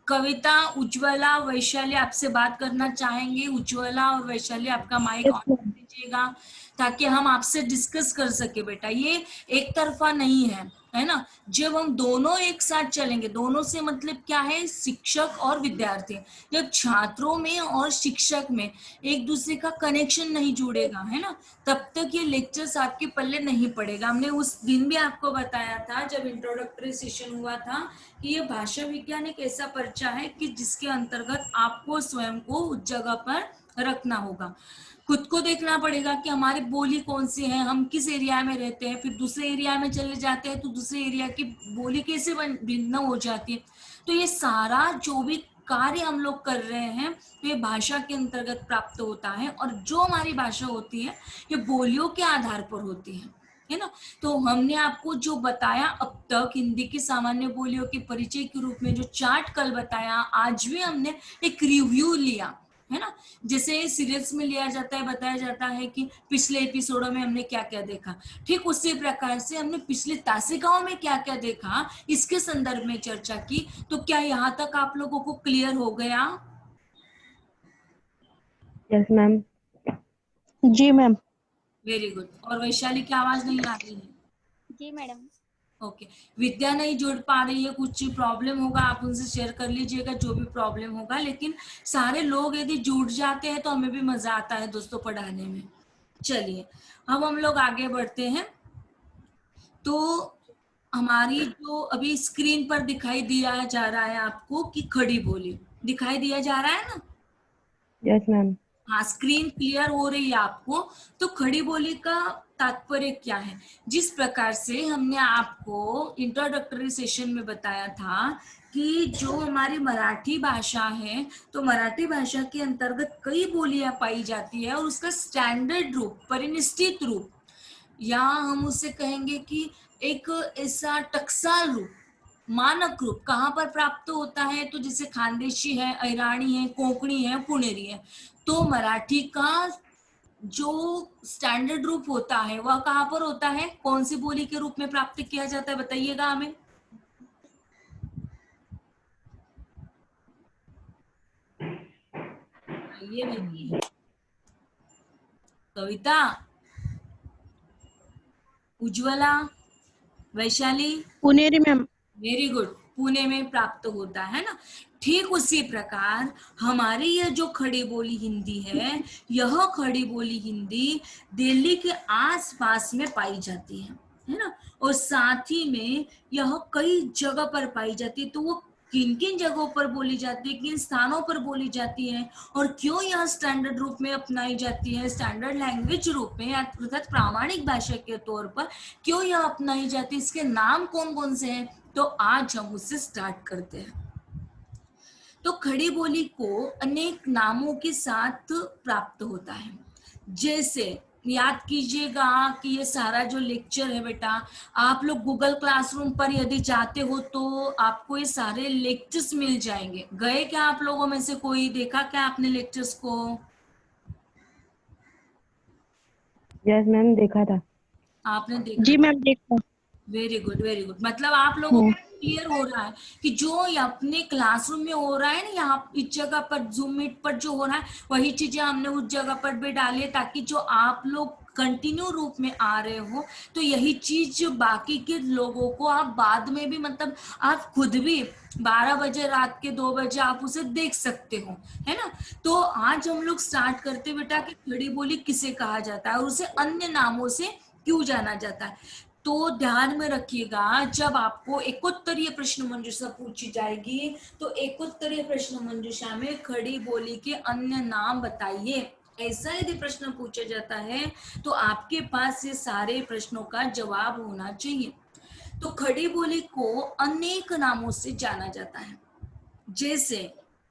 कविता, उज्ज्वला, वैशाली आपसे बात करना चाहेंगे। उज्ज्वला और वैशाली आपका माइक ऑन कर दीजिएगा ताकि हम आपसे डिस्कस कर सके। बेटा ये एक तरफा नहीं है ना। जब हम दोनों एक साथ चलेंगे, दोनों से मतलब क्या है, शिक्षक और विद्यार्थी, जब छात्रों में और शिक्षक में एक दूसरे का कनेक्शन नहीं जुड़ेगा, है ना, तब तक ये लेक्चर्स आपके पल्ले नहीं पड़ेगा। हमने उस दिन भी आपको बताया था जब इंट्रोडक्टरी सेशन हुआ था कि ये भाषा विज्ञान एक ऐसा पर्चा है कि जिसके अंतर्गत आपको स्वयं को उस जगह पर रखना होगा। खुद को देखना पड़ेगा कि हमारी बोली कौन सी है, हम किस एरिया में रहते हैं, फिर दूसरे एरिया में चले जाते हैं तो दूसरे एरिया की बोली कैसे भिन्न हो जाती है। तो ये सारा जो भी कार्य हम लोग कर रहे हैं तो ये भाषा के अंतर्गत प्राप्त होता है, और जो हमारी भाषा होती है ये बोलियों के आधार पर होती है ना। तो हमने आपको जो बताया अब तक हिंदी की सामान्य बोलियों के परिचय के रूप में जो चार्ट कल बताया, आज भी हमने एक रिव्यू लिया, है ना। जैसे सीरियल्स में लिया जाता है, बताया जाता है कि पिछले एपिसोडों में हमने क्या क्या देखा, ठीक उसी प्रकार से हमने पिछले तासिकाओं में क्या क्या देखा इसके संदर्भ में चर्चा की। तो क्या यहाँ तक आप लोगों को क्लियर हो गया? Yes ma'am. जी मैम। Very good. और वैशाली की आवाज नहीं आ रही है? जी मैडम। ओके। विद्या नहीं जुड़ पा रही है, कुछ प्रॉब्लम होगा आप उनसे शेयर कर लीजिएगा जो भी प्रॉब्लम होगा। लेकिन सारे लोग यदि जुड़ जाते हैं तो हमें भी मजा आता है दोस्तों पढ़ाने में। चलिए अब हम लोग आगे बढ़ते हैं। तो हमारी जो अभी स्क्रीन पर दिखाई दिया जा रहा है आपको कि खड़ी बोली दिखाई दिया जा रहा है ना? Yes ma'am. हाँ, स्क्रीन क्लियर हो रही है आपको। तो खड़ी बोली का तात्पर्य क्या है? जिस प्रकार से हमने आपको इंट्रोडक्टरी सेशन में बताया था कि जो हमारी मराठी भाषा है, तो मराठी भाषा के अंतर्गत कई बोलियां पाई जाती है और उसका स्टैंडर्ड रूप, परिनिष्ठित रूप, या हम उसे कहेंगे कि एक ऐसा टकसाल रूप, मानक रूप कहाँ पर प्राप्त होता है? तो जैसे खानदेशी है, अहिराणी है, कोंकणी है, पुणेरी है। तो मराठी का जो स्टैंडर्ड रूप होता है वह कहाँ पर होता है? कौन सी बोली के रूप में प्राप्त किया जाता है बताइएगा हमें। ये बेटी Kavita, Ujjwala, Vaishali, Puneri ma'am. Very good, Pune में प्राप्त होता है ना। ठीक उसी प्रकार हमारी यह जो खड़ी बोली हिंदी है, यह खड़ी बोली हिंदी दिल्ली के आसपास में पाई जाती है ना। और साथ ही में यह कई जगह पर पाई जाती है। तो वो किन किन जगहों पर बोली जाती है, किन स्थानों पर बोली जाती है, और क्यों यह स्टैंडर्ड रूप में अपनाई जाती है, स्टैंडर्ड लैंग्वेज रूप में अर्थात प्रामाणिक भाषा के तौर पर क्यों यह अपनाई जाती है, इसके नाम कौन कौन से हैं, तो आज हम उससे स्टार्ट करते हैं। तो खड़ी बोली को अनेक नामों के साथ प्राप्त होता है। जैसे याद कीजिएगा कि ये सारा जो लेक्चर है बेटा, आप लोग गूगल क्लासरूम पर यदि जाते हो तो आपको ये सारे लेक्चर्स मिल जाएंगे। गए क्या आप लोगों में से कोई, देखा क्या आपने लेक्चर्स को? यस मैम, देखा था। आपने देखा? जी मैम, देखा। Very good, very good. मतलब आप लोगों को क्लियर हो रहा है कि जो ये अपने क्लासरूम में हो रहा है ना, यहाँ इस जगह पर जूम मीट पर जो हो रहा है वही चीजें हमने उस जगह पर भी डाली है, ताकि जो आप लोग कंटिन्यू रूप में आ रहे हो तो यही चीज बाकी के लोगों को आप बाद में भी, मतलब आप खुद भी 12 बजे रात के 2 बजे आप उसे देख सकते हो, है ना। तो आज हम लोग स्टार्ट करते बेटा कि खड़ी बोली किसे कहा जाता है और उसे अन्य नामों से क्यों जाना जाता है। तो ध्यान में रखिएगा, जब आपको एकोत्तरीय प्रश्न मंजूषा पूछी जाएगी तो एकोत्तरीय प्रश्न मंजूषा में खड़ी बोली के अन्य नाम बताइए, ऐसा यदि प्रश्न पूछा जाता है तो आपके पास ये सारे प्रश्नों का जवाब होना चाहिए। तो खड़ी बोली को अनेक नामों से जाना जाता है, जैसे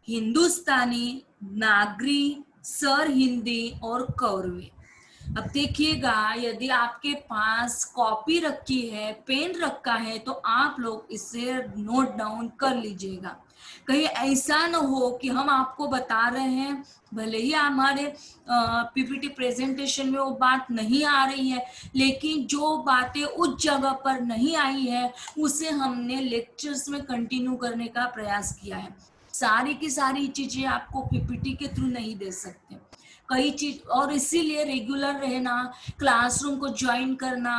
हिंदुस्तानी, नागरी, सर हिंदी और कौरवी। अब देखिएगा, यदि आपके पास कॉपी रखी है, पेन रखा है, तो आप लोग इसे नोट डाउन कर लीजिएगा। कहीं ऐसा न हो कि हम आपको बता रहे हैं, भले ही हमारे पीपीटी प्रेजेंटेशन में वो बात नहीं आ रही है, लेकिन जो बातें उस जगह पर नहीं आई है उसे हमने लेक्चर्स में कंटिन्यू करने का प्रयास किया है। सारी की सारी चीजें आपको पीपीटी के थ्रू नहीं दे सकते, कई चीज, और इसीलिए रेगुलर रहना, क्लासरूम को ज्वाइन करना,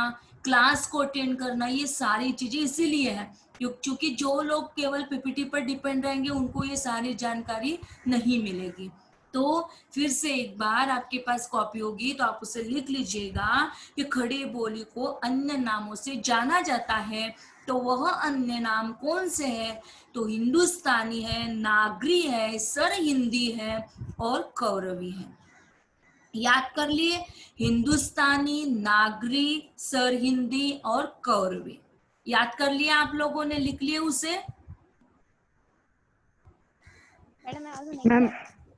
क्लास को अटेंड करना, ये सारी चीजें इसीलिए है क्योंकि जो लोग केवल पीपीटी पर डिपेंड रहेंगे उनको ये सारी जानकारी नहीं मिलेगी। तो फिर से एक बार आपके पास कॉपी होगी तो आप उसे लिख लीजिएगा कि खड़ी बोली को अन्य नामों से जाना जाता है। तो वह अन्य नाम कौन से हैं? तो हिंदुस्तानी है, नागरी है, सर हिंदी है और कौरवी है। याद कर लिए, हिंदुस्तानी, नागरी, सर हिंदी और कौरवी। याद कर लिया आप लोगों ने, लिख लिए उसे? मैडम मैं आवाज नहीं मैम,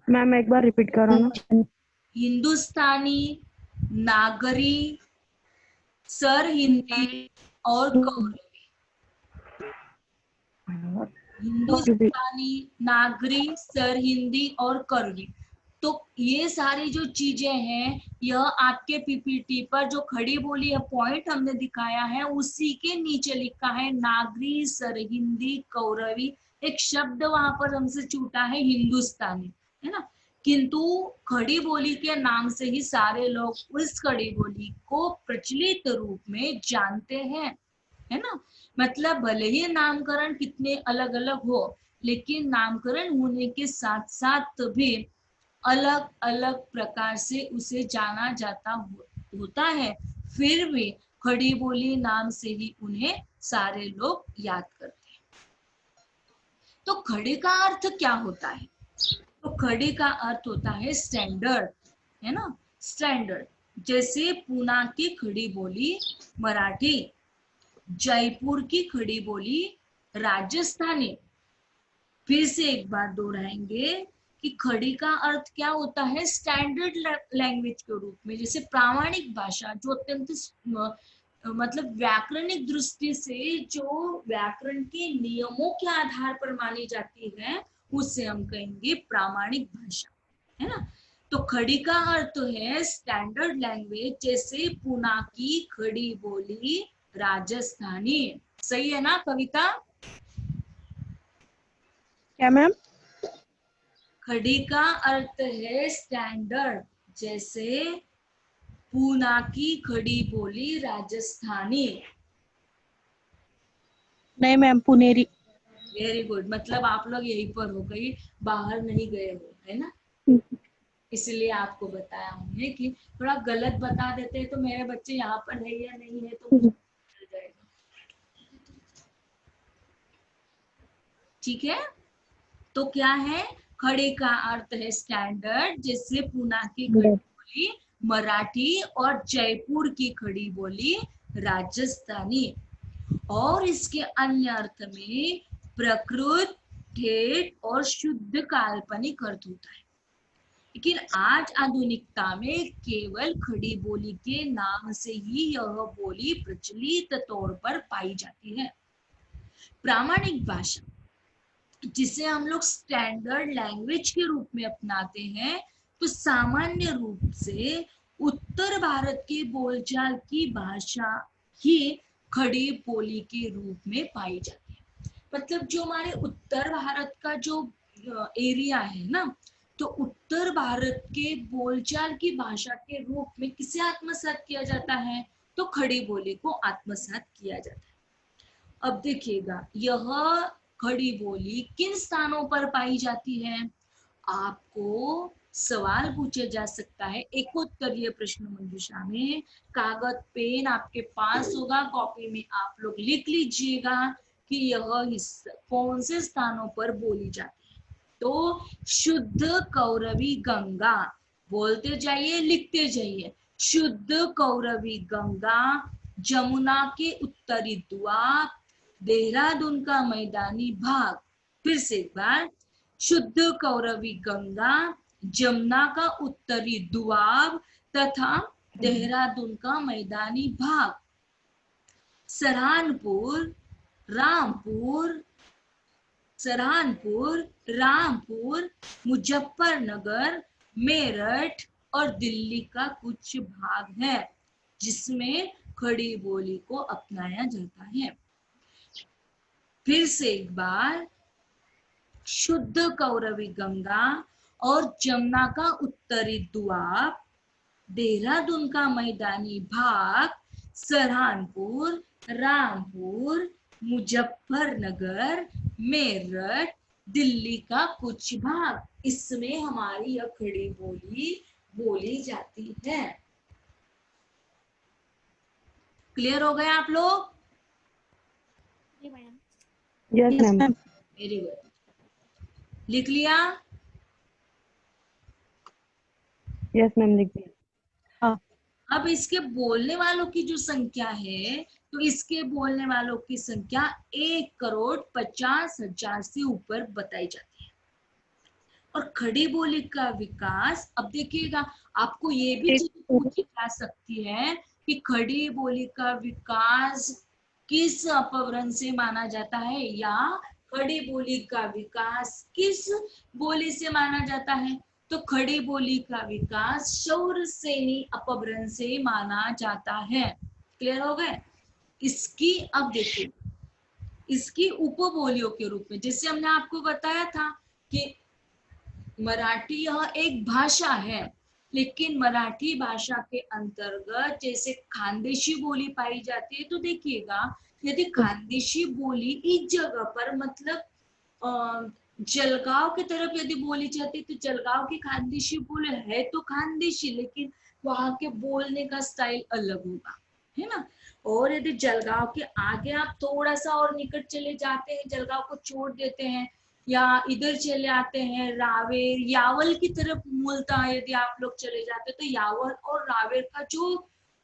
मैम एक बार रिपीट करो ना। हिंदुस्तानी, नागरी, सर हिंदी और कौरवी। हिंदुस्तानी, नागरी, सर हिंदी और कौरवी। तो ये सारी जो चीजें हैं, यह आपके पीपीटी पर जो खड़ी बोली है पॉइंट हमने दिखाया है उसी के नीचे लिखा है नागरी, सर हिंदी, कौरवी। एक शब्द वहां पर हमसे छूटा है, हिंदुस्तानी, है ना। किंतु खड़ी बोली के नाम से ही सारे लोग उस खड़ी बोली को प्रचलित रूप में जानते हैं, है ना। मतलब भले ही नामकरण कितने अलग अलग हो, लेकिन नामकरण होने के साथ साथ भी अलग अलग प्रकार से उसे जाना जाता होता है, फिर भी खड़ी बोली नाम से ही उन्हें सारे लोग याद करते हैं। तो खड़ी का अर्थ क्या होता है? तो खड़ी का अर्थ होता है स्टैंडर्ड, है ना, स्टैंडर्ड। जैसे पूना की खड़ी बोली मराठी, जयपुर की खड़ी बोली राजस्थानी। फिर से एक बार दोहराएंगे कि खड़ी का अर्थ क्या होता है? स्टैंडर्ड लैंग्वेज के रूप में, जैसे प्रामाणिक भाषा जो अत्यंत मतलब व्याकरणिक दृष्टि से जो व्याकरण के नियमों के आधार पर मानी जाती है उससे हम कहेंगे प्रामाणिक भाषा, है ना। तो खड़ी का अर्थ है स्टैंडर्ड लैंग्वेज, जैसे पूना की खड़ी बोली राजस्थानी। सही है ना कविता? क्या मैम? खड़ी का अर्थ है स्टैंडर्ड, जैसे पूना की खड़ी बोली राजस्थानी। नहीं मैम, पुनेरी। वेरी गुड, मतलब आप लोग यहीं पर हो, कहीं बाहर नहीं गए हो, है ना। इसलिए आपको बताया हमने कि थोड़ा गलत बता देते हैं तो मेरे बच्चे यहाँ पर है या नहीं है तो मुझे मिल जाएगा। ठीक है, तो क्या है? खड़े का अर्थ है स्टैंडर्ड, जैसे पूना की खड़ी बोली मराठी और जयपुर की खड़ी बोली राजस्थानी। और इसके अन्य अर्थ में प्रकृत, ठेठ और शुद्ध काल्पनिक अर्थ होता है। लेकिन आज आधुनिकता में केवल खड़ी बोली के नाम से ही यह बोली प्रचलित तौर पर पाई जाती है। प्रामाणिक भाषा, जिसे हम लोग स्टैंडर्ड लैंग्वेज के रूप में अपनाते हैं, तो सामान्य रूप से उत्तर भारत के बोलचाल की भाषा ही खड़ी बोली के रूप में पाई जाती है। मतलब जो हमारे उत्तर भारत का जो एरिया है ना, तो उत्तर भारत के बोलचाल की भाषा के रूप में किसे आत्मसात किया जाता है? तो खड़ी बोली को आत्मसात किया जाता है। अब देखिएगा, यह खड़ी बोली किन स्थानों पर पाई जाती है? आपको सवाल पूछा जा सकता है एक उत्तरीय प्रश्न मंजूषा में, कागज पेन आपके पास होगा, कॉपी में आप लोग लिख लीजिएगा कि यह कौन से स्थानों पर बोली जाती है। तो शुद्ध कौरवी गंगा, बोलते जाइए, लिखते जाइए। शुद्ध कौरवी गंगा जमुना के उत्तरी द्वार, देहरादून का मैदानी भाग। फिर से एक बार, शुद्ध कौरवी गंगा जमुना का उत्तरी द्वार तथा देहरादून का मैदानी भाग। सहारनपुर, रामपुर, मुजफ्फरनगर, मेरठ और दिल्ली का कुछ भाग है जिसमें खड़ी बोली को अपनाया जाता है। फिर से एक बार, शुद्ध कौरवी गंगा और जमुना का उत्तरी द्वार, देहरादून का मैदानी भाग, सहारनपुर, रामपुर, मुजफ्फरनगर, मेरठ, दिल्ली का कुछ भाग, इसमें हमारी यह खड़ी बोली बोली जाती है। क्लियर हो गए आप लोग? Yes ma'am. वेरी गुड, लिख लिया? यस मैम, लिख दिया। अब इसके बोलने वालों की जो संख्या है, तो इसके बोलने वालों की संख्या 1,50,00,000 से ऊपर बताई जाती है। और खड़ी बोली का विकास, अब देखिएगा, आपको ये भी चीज पूछी जा सकती है कि खड़ी बोली का विकास किस अपभ्रंश से माना जाता है, या खड़ी बोली का विकास किस बोली से माना जाता है। तो खड़ी बोली का विकास शौरसेनी अपभ्रंश से माना जाता है। क्लियर हो गए? इसकी अब देखिए, इसकी उपबोलियों के रूप में, जैसे हमने आपको बताया था कि मराठी यह एक भाषा है, लेकिन मराठी भाषा के अंतर्गत जैसे खानदेशी बोली पाई जाती है। तो देखिएगा, यदि खानदेशी बोली इस जगह पर, मतलब जलगांव की तरफ यदि बोली जाती है, तो जलगांव की खानदेशी बोली है तो खानदेशी, लेकिन वहां के बोलने का स्टाइल अलग होगा, है ना। और यदि जलगांव के आगे आप थोड़ा सा और निकट चले जाते हैं, जलगांव को छोड़ देते हैं, या इधर चले आते हैं रावेर, यावल की तरफ, मूलतः यदि आप लोग चले जाते हैं, तो यावल और रावेर का जो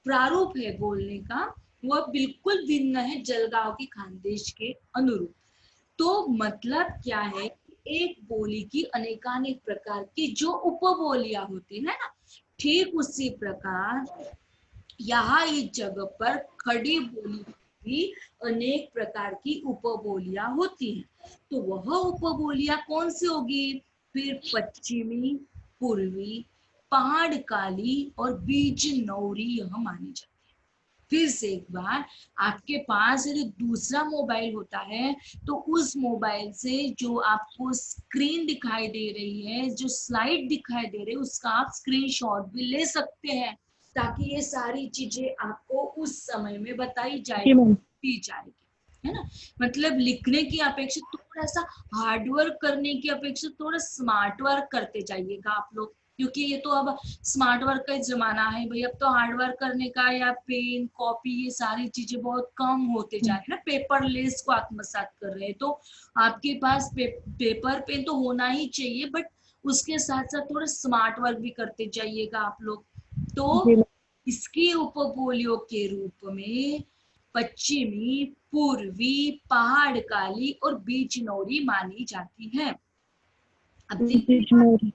प्रारूप है बोलने का, वह बिल्कुल भिन्न है जलगांव की खानदेश के अनुरूप। तो मतलब क्या है, एक बोली की अनेकानेक प्रकार की जो उपबोलियां होती है ना, ठीक उसी प्रकार यहाँ इस जगह पर खड़ी बोली भी अनेक प्रकार की उपबोलियां होती हैं। तो वह उपबोलियां कौन सी होगी? फिर पश्चिमी, पूर्वी, पहाड़ काली और बीज नौरी यह मानी जाती है। फिर से एक बार, आपके पास यदि दूसरा मोबाइल होता है, तो उस मोबाइल से जो आपको स्क्रीन दिखाई दे रही है, जो स्लाइड दिखाई दे रही है, उसका आप स्क्रीनशॉट भी ले सकते हैं, ताकि ये सारी चीजें आपको उस समय में बताई दी जाएगी, है ना। मतलब लिखने की अपेक्षा थोड़ा सा हार्ड वर्क करने की अपेक्षा थोड़ा स्मार्ट वर्क करते जाइएगा आप लोग, क्योंकि ये तो अब स्मार्ट वर्क का जमाना है भाई। अब तो हार्ड वर्क करने का या पेन, कॉपी, ये सारी चीजें बहुत कम होते जा रही है ना, पेपरलेस को आत्मसात कर रहे हैं। तो आपके पास पेपर पेन तो होना ही चाहिए, बट उसके साथ साथ थोड़ा स्मार्ट वर्क भी करते जाइएगा आप लोग। तो इसकी उपबोलियों के रूप में पश्चिमी, पूर्वी, पहाड़ काली और बीजनौरी मानी जाती है। अब देखिए, बिजनौरी।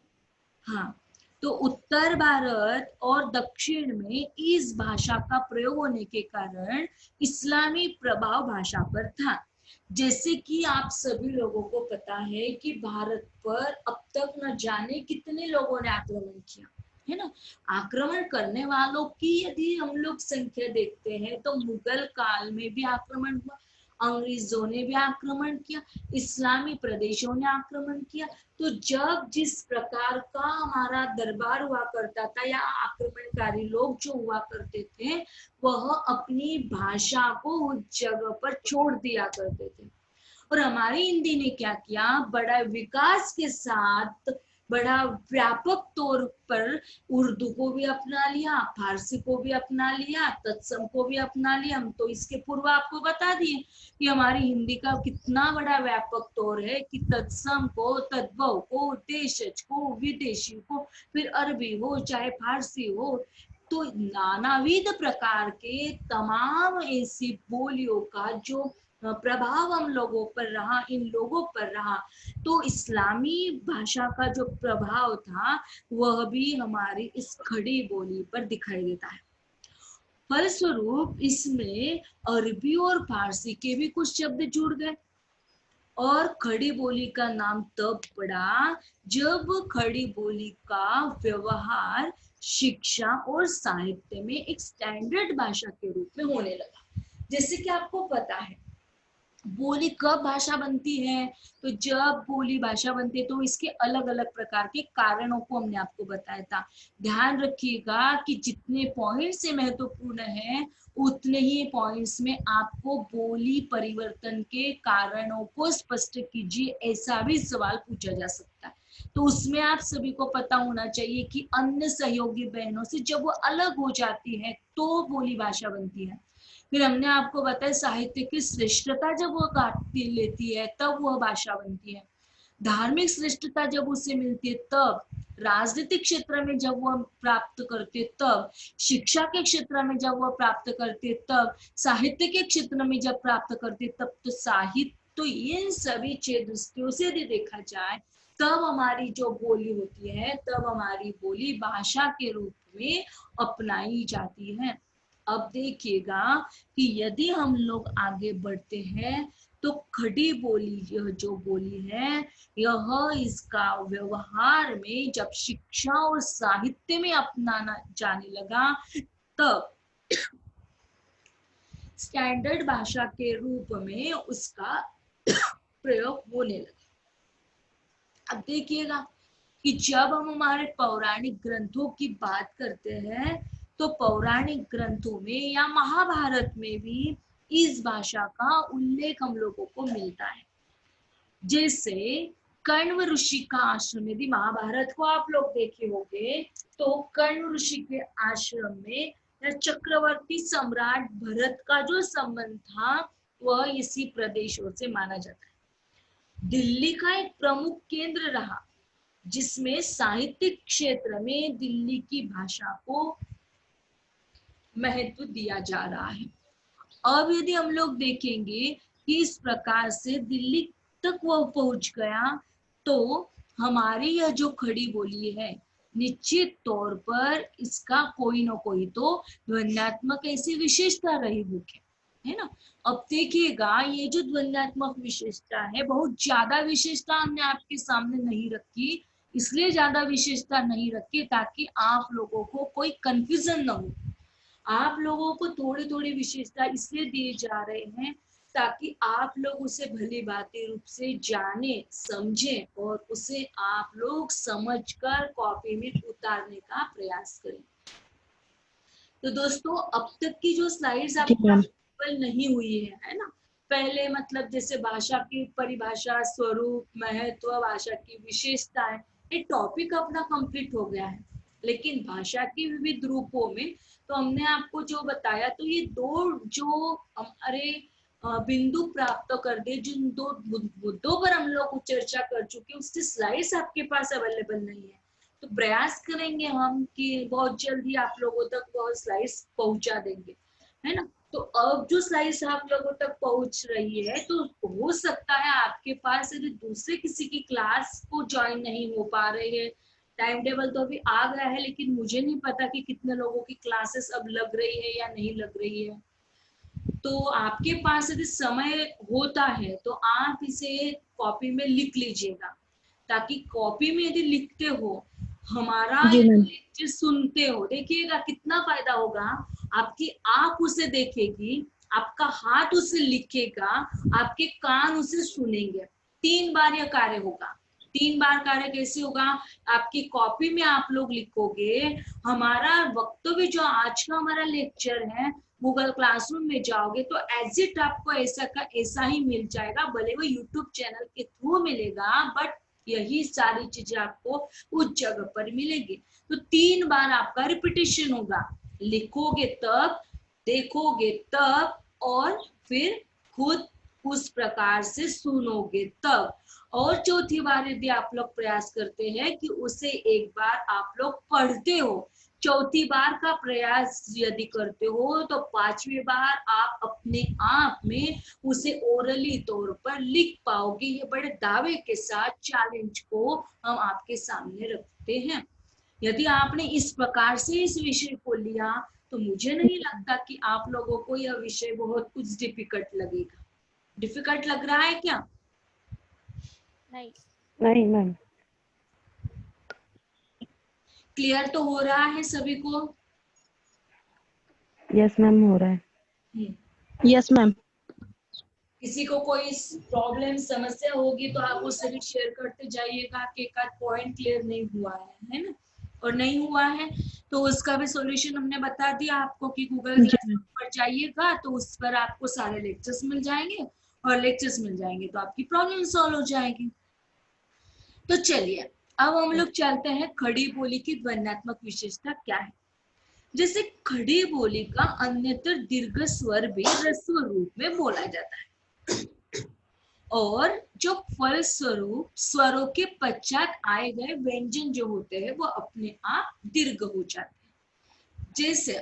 हाँ, तो उत्तर भारत और दक्षिण में इस भाषा का प्रयोग होने के कारण इस्लामी प्रभाव भाषा पर था। जैसे कि आप सभी लोगों को पता है कि भारत पर अब तक न जाने कितने लोगों ने आक्रमण किया है ना। आक्रमण करने वालों की यदि हम लोग संख्या देखते हैं तो मुगल काल में भी आक्रमण हुआ, अंग्रेजों ने भी आक्रमण किया, इस्लामी प्रदेशों ने आक्रमण किया। तो जब जिस प्रकार का हमारा दरबार हुआ करता था या आक्रमणकारी लोग जो हुआ करते थे, वह अपनी भाषा को उस जगह पर छोड़ दिया करते थे। और हमारी हिंदी ने क्या किया, बड़ा विकास के साथ बड़ा व्यापक तौर पर उर्दू को भी अपना लिया, फारसी को भी अपना लिया, तत्सम को भी अपना लिया। हम तो इसके पूर्व आपको बता दिए कि हमारी हिंदी का कितना बड़ा व्यापक तौर है कि तत्सम को, तद्भव को, देशज को, विदेशी को, फिर अरबी हो चाहे फारसी हो, तो नानाविध प्रकार के तमाम ऐसी बोलियों का जो प्रभाव हम लोगों पर रहा, इन लोगों पर रहा, तो इस्लामी भाषा का जो प्रभाव था वह भी हमारी इस खड़ी बोली पर दिखाई देता है। फलस्वरूप इसमें अरबी और फारसी के भी कुछ शब्द जुड़ गए और खड़ी बोली का नाम तब पड़ा जब खड़ी बोली का व्यवहार शिक्षा और साहित्य में एक स्टैंडर्ड भाषा के रूप में होने लगा। जैसे कि आपको पता है बोली कब भाषा बनती है, तो जब बोली भाषा बनती है तो इसके अलग अलग प्रकार के कारणों को हमने आपको बताया था। ध्यान रखिएगा कि जितने पॉइंट्स से महत्वपूर्ण है उतने ही पॉइंट्स में आपको बोली परिवर्तन के कारणों को स्पष्ट कीजिए, ऐसा भी सवाल पूछा जा सकता है। तो उसमें आप सभी को पता होना चाहिए कि अन्य सहयोगी बहनों से जब वो अलग हो जाती है तो बोली भाषा बनती है। फिर हमने आपको बताया साहित्य की श्रेष्ठता जब वो काटती लेती है तब वह भाषा बनती है, धार्मिक श्रेष्ठता जब उसे मिलती है तब, राजनीतिक क्षेत्र में जब वह प्राप्त करते तब, शिक्षा के क्षेत्र में जब वह प्राप्त करते तब, साहित्य के क्षेत्र में जब प्राप्त करते तब, तो साहित्य, तो इन सभी दृष्टियों से यदि देखा जाए तब हमारी जो बोली होती है, तब हमारी बोली भाषा के रूप में अपनाई जाती है। अब देखिएगा कि यदि हम लोग आगे बढ़ते हैं तो खड़ी बोली यह जो बोली है यह इसका व्यवहार में जब शिक्षा और साहित्य में अपनाना जाने लगा तब स्टैंडर्ड भाषा के रूप में उसका प्रयोग होने लगा। अब देखिएगा कि जब हम हमारे पौराणिक ग्रंथों की बात करते हैं तो पौराणिक ग्रंथों में या महाभारत में भी इस भाषा का उल्लेख हम लोगों को मिलता है। जैसे कण्व ऋषि का आश्रम, यदि महाभारत को आप लोग देखे होंगे तो कण्व ऋषि के आश्रम में चक्रवर्ती सम्राट भरत का जो संबंध था वह इसी प्रदेशों से माना जाता है। दिल्ली का एक प्रमुख केंद्र रहा जिसमें साहित्यिक क्षेत्र में दिल्ली की भाषा को महत्व दिया जा रहा है। अब यदि हम लोग देखेंगे कि इस प्रकार से दिल्ली तक वह पहुंच गया तो हमारी यह जो खड़ी बोली है निश्चित तौर पर इसका कोई ना कोई तो ध्वन्यात्मक ऐसी विशेषता रही होगी, है ना। अब देखिएगा ये जो ध्वन्यात्मक विशेषता है बहुत ज्यादा विशेषता हमने आपके सामने नहीं रखी, इसलिए ज्यादा विशेषता नहीं रखी ताकि आप लोगों को कोई कंफ्यूजन न हो। आप लोगों को थोड़ी थोड़ी विशेषता इसलिए दिए जा रहे हैं ताकि आप लोग उसे भली भांति रूप से जाने समझें और उसे आप लोग समझकर कॉपी में उतारने का प्रयास करें। तो दोस्तों अब तक की जो स्लाइड्स आपको नहीं हुई है ना, पहले मतलब जैसे भाषा की परिभाषा, स्वरूप, महत्व, भाषा की विशेषताएं, ये टॉपिक अपना कंप्लीट हो गया है। लेकिन भाषा के विविध रूपों में तो हमने आपको जो बताया तो ये दो जो हमारे बिंदु प्राप्त कर दे, जिन दो मुद्दों पर हम लोग चर्चा कर चुके हैं उसकी स्लाइड्स आपके पास अवेलेबल नहीं है। तो प्रयास करेंगे हम कि बहुत जल्दी आप लोगों तक वह स्लाइड्स पहुंचा देंगे, है ना। तो अब जो स्लाइड्स आप लोगों तक पहुंच रही है, तो हो सकता है आपके पास यदि दूसरे किसी की क्लास को ज्वाइन नहीं हो पा रहे हैं, टाइम टेबल तो अभी आ गया है, लेकिन मुझे नहीं पता कि कितने लोगों की क्लासेस अब लग रही है या नहीं लग रही है। तो आपके पास यदि समय होता है तो आप इसे कॉपी में लिख लीजिएगा, ताकि कॉपी में यदि लिखते हो, हमारा जी मैम। लेक्चर सुनते हो, देखिएगा कितना फायदा होगा। आपकी आंख उसे देखेगी, आपका हाथ उसे लिखेगा, आपके कान उसे सुनेंगे। 3 बार यह कार्य होगा। 3 बार कार्य कैसे होगा? आपकी कॉपी में आप लोग लिखोगे, हमारा वक्तव्य जो आज का हमारा लेक्चर है, गूगल क्लासरूम में जाओगे तो एज इट आपको ऐसा का ऐसा ही मिल जाएगा, भले वो यूट्यूब चैनल के थ्रू मिलेगा, बट यही सारी चीजें आपको उस जगह पर मिलेगी। तो 3 बार आपका रिपीटेशन होगा, लिखोगे तब, देखोगे तब, और फिर खुद उस प्रकार से सुनोगे तब। और चौथी बार यदि आप लोग प्रयास करते हैं कि उसे एक बार आप लोग पढ़ते हो, चौथी बार का प्रयास यदि करते हो, तो 5वीं बार आप अपने आप में उसे ओरली तौर पर लिख पाओगे। ये बड़े दावे के साथ चैलेंज को हम आपके सामने रखते हैं। यदि आपने इस प्रकार से इस विषय को लिया, तो मुझे नहीं लगता कि आप लोगों को यह विषय बहुत कुछ डिफिकल्ट लगेगा। डिफिकल्ट लग रहा है क्या? नहीं मैम। क्लियर तो हो रहा है सभी को? यस मैम, हो रहा है। Yes ma'am. किसी को कोई प्रॉब्लम समस्या होगी तो आप उससे भी शेयर करते जाइएगा कि एक आध पॉइंट क्लियर नहीं हुआ है ना? और नहीं हुआ है तो उसका भी सॉल्यूशन हमने बता दिया आपको कि गूगल जी क्लासरूम पर जाइएगा तो उस पर आपको सारे लेक्चर्स मिल जाएंगे, और लेक्चर्स मिल जाएंगे तो आपकी प्रॉब्लम सॉल्व हो जाएगी। तो चलिए अब हम लोग चलते हैं खड़ी बोली की ध्वन्यात्मक विशेषता क्या है। जैसे खड़ी बोली का अन्यत्र दीर्घ स्वर भी ह्रस्व रूप में बोला जाता है, और जो फल स्वरूप स्वरों के पश्चात आए गए व्यंजन जो होते हैं वो अपने आप दीर्घ हो जाते हैं। जैसे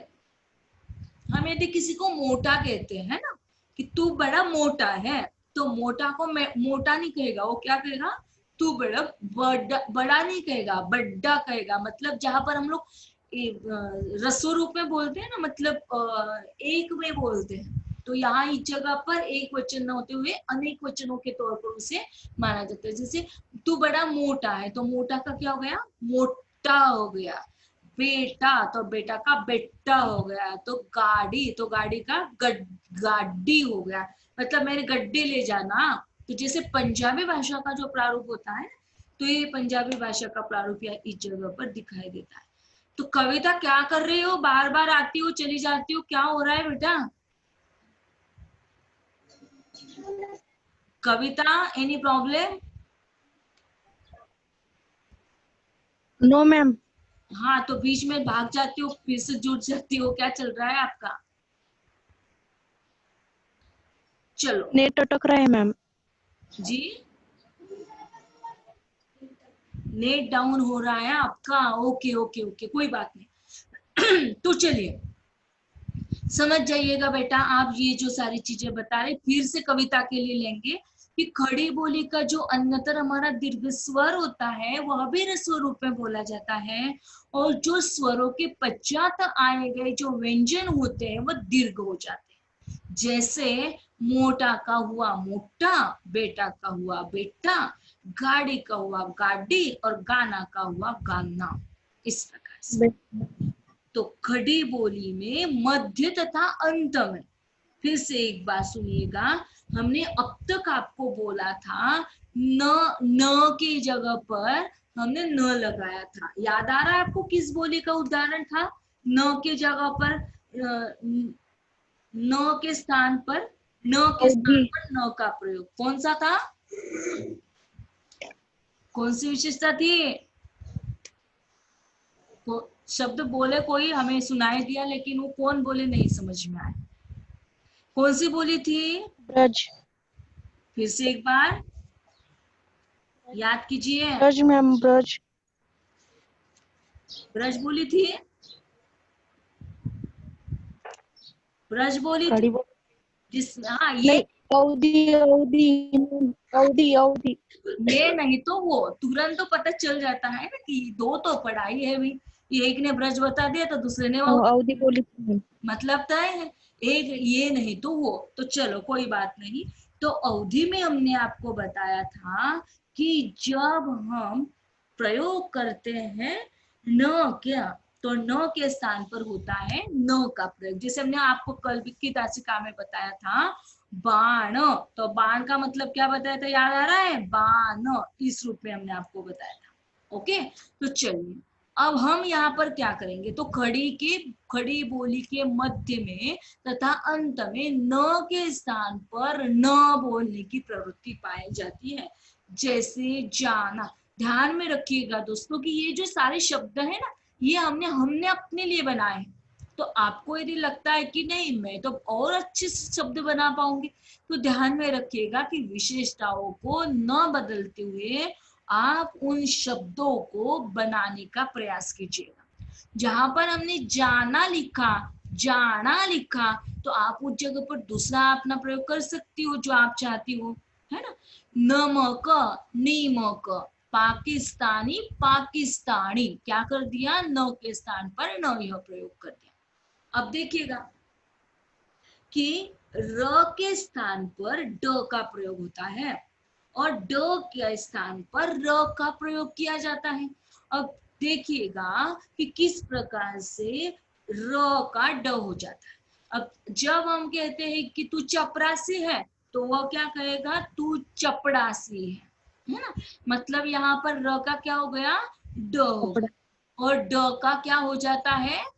हम यदि किसी को मोटा कहते हैं ना, कि तू बड़ा मोटा है, तो मोटा को मोटा नहीं कहेगा, वो क्या कहेगा? तू बड़ा नहीं कहेगा, बड्डा कहेगा। मतलब जहां पर हम लोग रस्व रूप में बोलते हैं ना, मतलब एक में बोलते हैं, तो यहाँ इस जगह पर एक वचन न होते हुए अनेक वचनों के तौर पर उसे माना जाता है। जैसे तू बड़ा मोटा है, तो मोटा का क्या हो गया? मोटा हो गया। बेटा, तो बेटा का बेटा हो गया। तो गाड़ी, तो गाड़ी का गाड़ी हो गया। मतलब मेरे गड्डी ले जाना। तो जैसे पंजाबी भाषा का जो प्रारूप होता है, तो ये पंजाबी भाषा का प्रारूप इस जगह पर दिखाई देता है। तो कविता क्या कर रही हो? बार बार आती हो चली जाती हो, क्या हो रहा है बेटा? Kavita, any problem? No ma'am. हाँ, तो बीच में भाग जाती हो, फिर से जुड़ जाती हो, क्या चल रहा है आपका? चलो नेट अटक रहा है मैम। जी, नेट डाउन हो रहा है आपका? ओके ओके ओके, कोई बात नहीं। तो चलिए समझ जाइएगा बेटा, आप ये जो सारी चीजें बता रहे, फिर से कविता के लिए लेंगे कि खड़ी बोली का जो अन्यतर हमारा दीर्घ स्वर होता है वह भी ह्रस्व रूप में बोला जाता है, और जो स्वरों के पश्चात आए गए जो व्यंजन होते हैं वह दीर्घ हो जाते हैं। जैसे मोटा का हुआ मोटा, बेटा का हुआ बेटा, गाड़ी का हुआ गाड़ी, और गाना का हुआ गाना, इस प्रकार से। तो खड़ी बोली में मध्य तथा अंत में, फिर से एक बार सुनिएगा, हमने अब तक आपको बोला था न के जगह पर हमने न लगाया था। याद आ रहा है आपको किस बोली का उदाहरण था? न के जगह पर न के स्थान पर न का प्रयोग कौन सा था? कौन सी विशेषता थी? शब्द बोले कोई, हमें सुनाई दिया, लेकिन वो कौन बोले नहीं समझ में आया। कौन सी बोली थी? ब्रज। फिर से एक बार याद कीजिए। ब्रज मैम, ब्रज। ब्रज बोली थी। ब्रज बोली खड़ी थी बोली जिसमें, हाँ ये नहीं, अवधि अवधि अवधि अवधि ये नहीं तो वो तुरंत तो पता चल जाता है ना कि दो तो पढ़ाई है भी, ये एक ने ब्रज बता दिया तो दूसरे ने वो, अवधि बोली थी मैम। मतलब तय है। एक ये नहीं तो वो, तो चलो कोई बात नहीं। तो अवधि में हमने आपको बताया था कि जब हम प्रयोग करते हैं न क्या, तो न के स्थान पर होता है न का प्रयोग। जैसे हमने आपको कल की तासिका में बताया था बाण, तो बाण का मतलब क्या बताया था, याद आ रहा है, बाण, इस रूप में हमने आपको बताया था। ओके, तो चलिए अब हम यहाँ पर क्या करेंगे, तो खड़ी बोली के मध्य में तथा अंत में न के स्थान पर न बोलने की प्रवृत्ति पाई जाती है। जैसे जाना, ध्यान में रखिएगा दोस्तों कि ये जो सारे शब्द है ना, ये हमने अपने लिए बनाए हैं। तो आपको यदि लगता है कि नहीं मैं तो और अच्छे शब्द बना पाऊंगी, तो ध्यान में रखिएगा कि विशेषताओं को न बदलते हुए आप उन शब्दों को बनाने का प्रयास कीजिएगा। जहां पर हमने जाना लिखा, तो आप उस जगह पर दूसरा अपना प्रयोग कर सकती हो जो आप चाहती हो, है ना। नमक नीमक, पाकिस्तानी पाकिस्तानी, क्या कर दिया, न के स्थान पर न यह प्रयोग कर दिया। अब देखिएगा कि र के स्थान पर ड का प्रयोग होता है और ड के स्थान पर र का प्रयोग किया जाता है। अब देखिएगा कि किस प्रकार से र का ड हो जाता है। अब जब हम कहते हैं कि तू चपरासी है, तो वह क्या कहेगा, तू चपड़ासी है ना। मतलब यहाँ पर र का क्या हो गया, ड हो कपड़ा गया, और ड का क्या हो जाता है,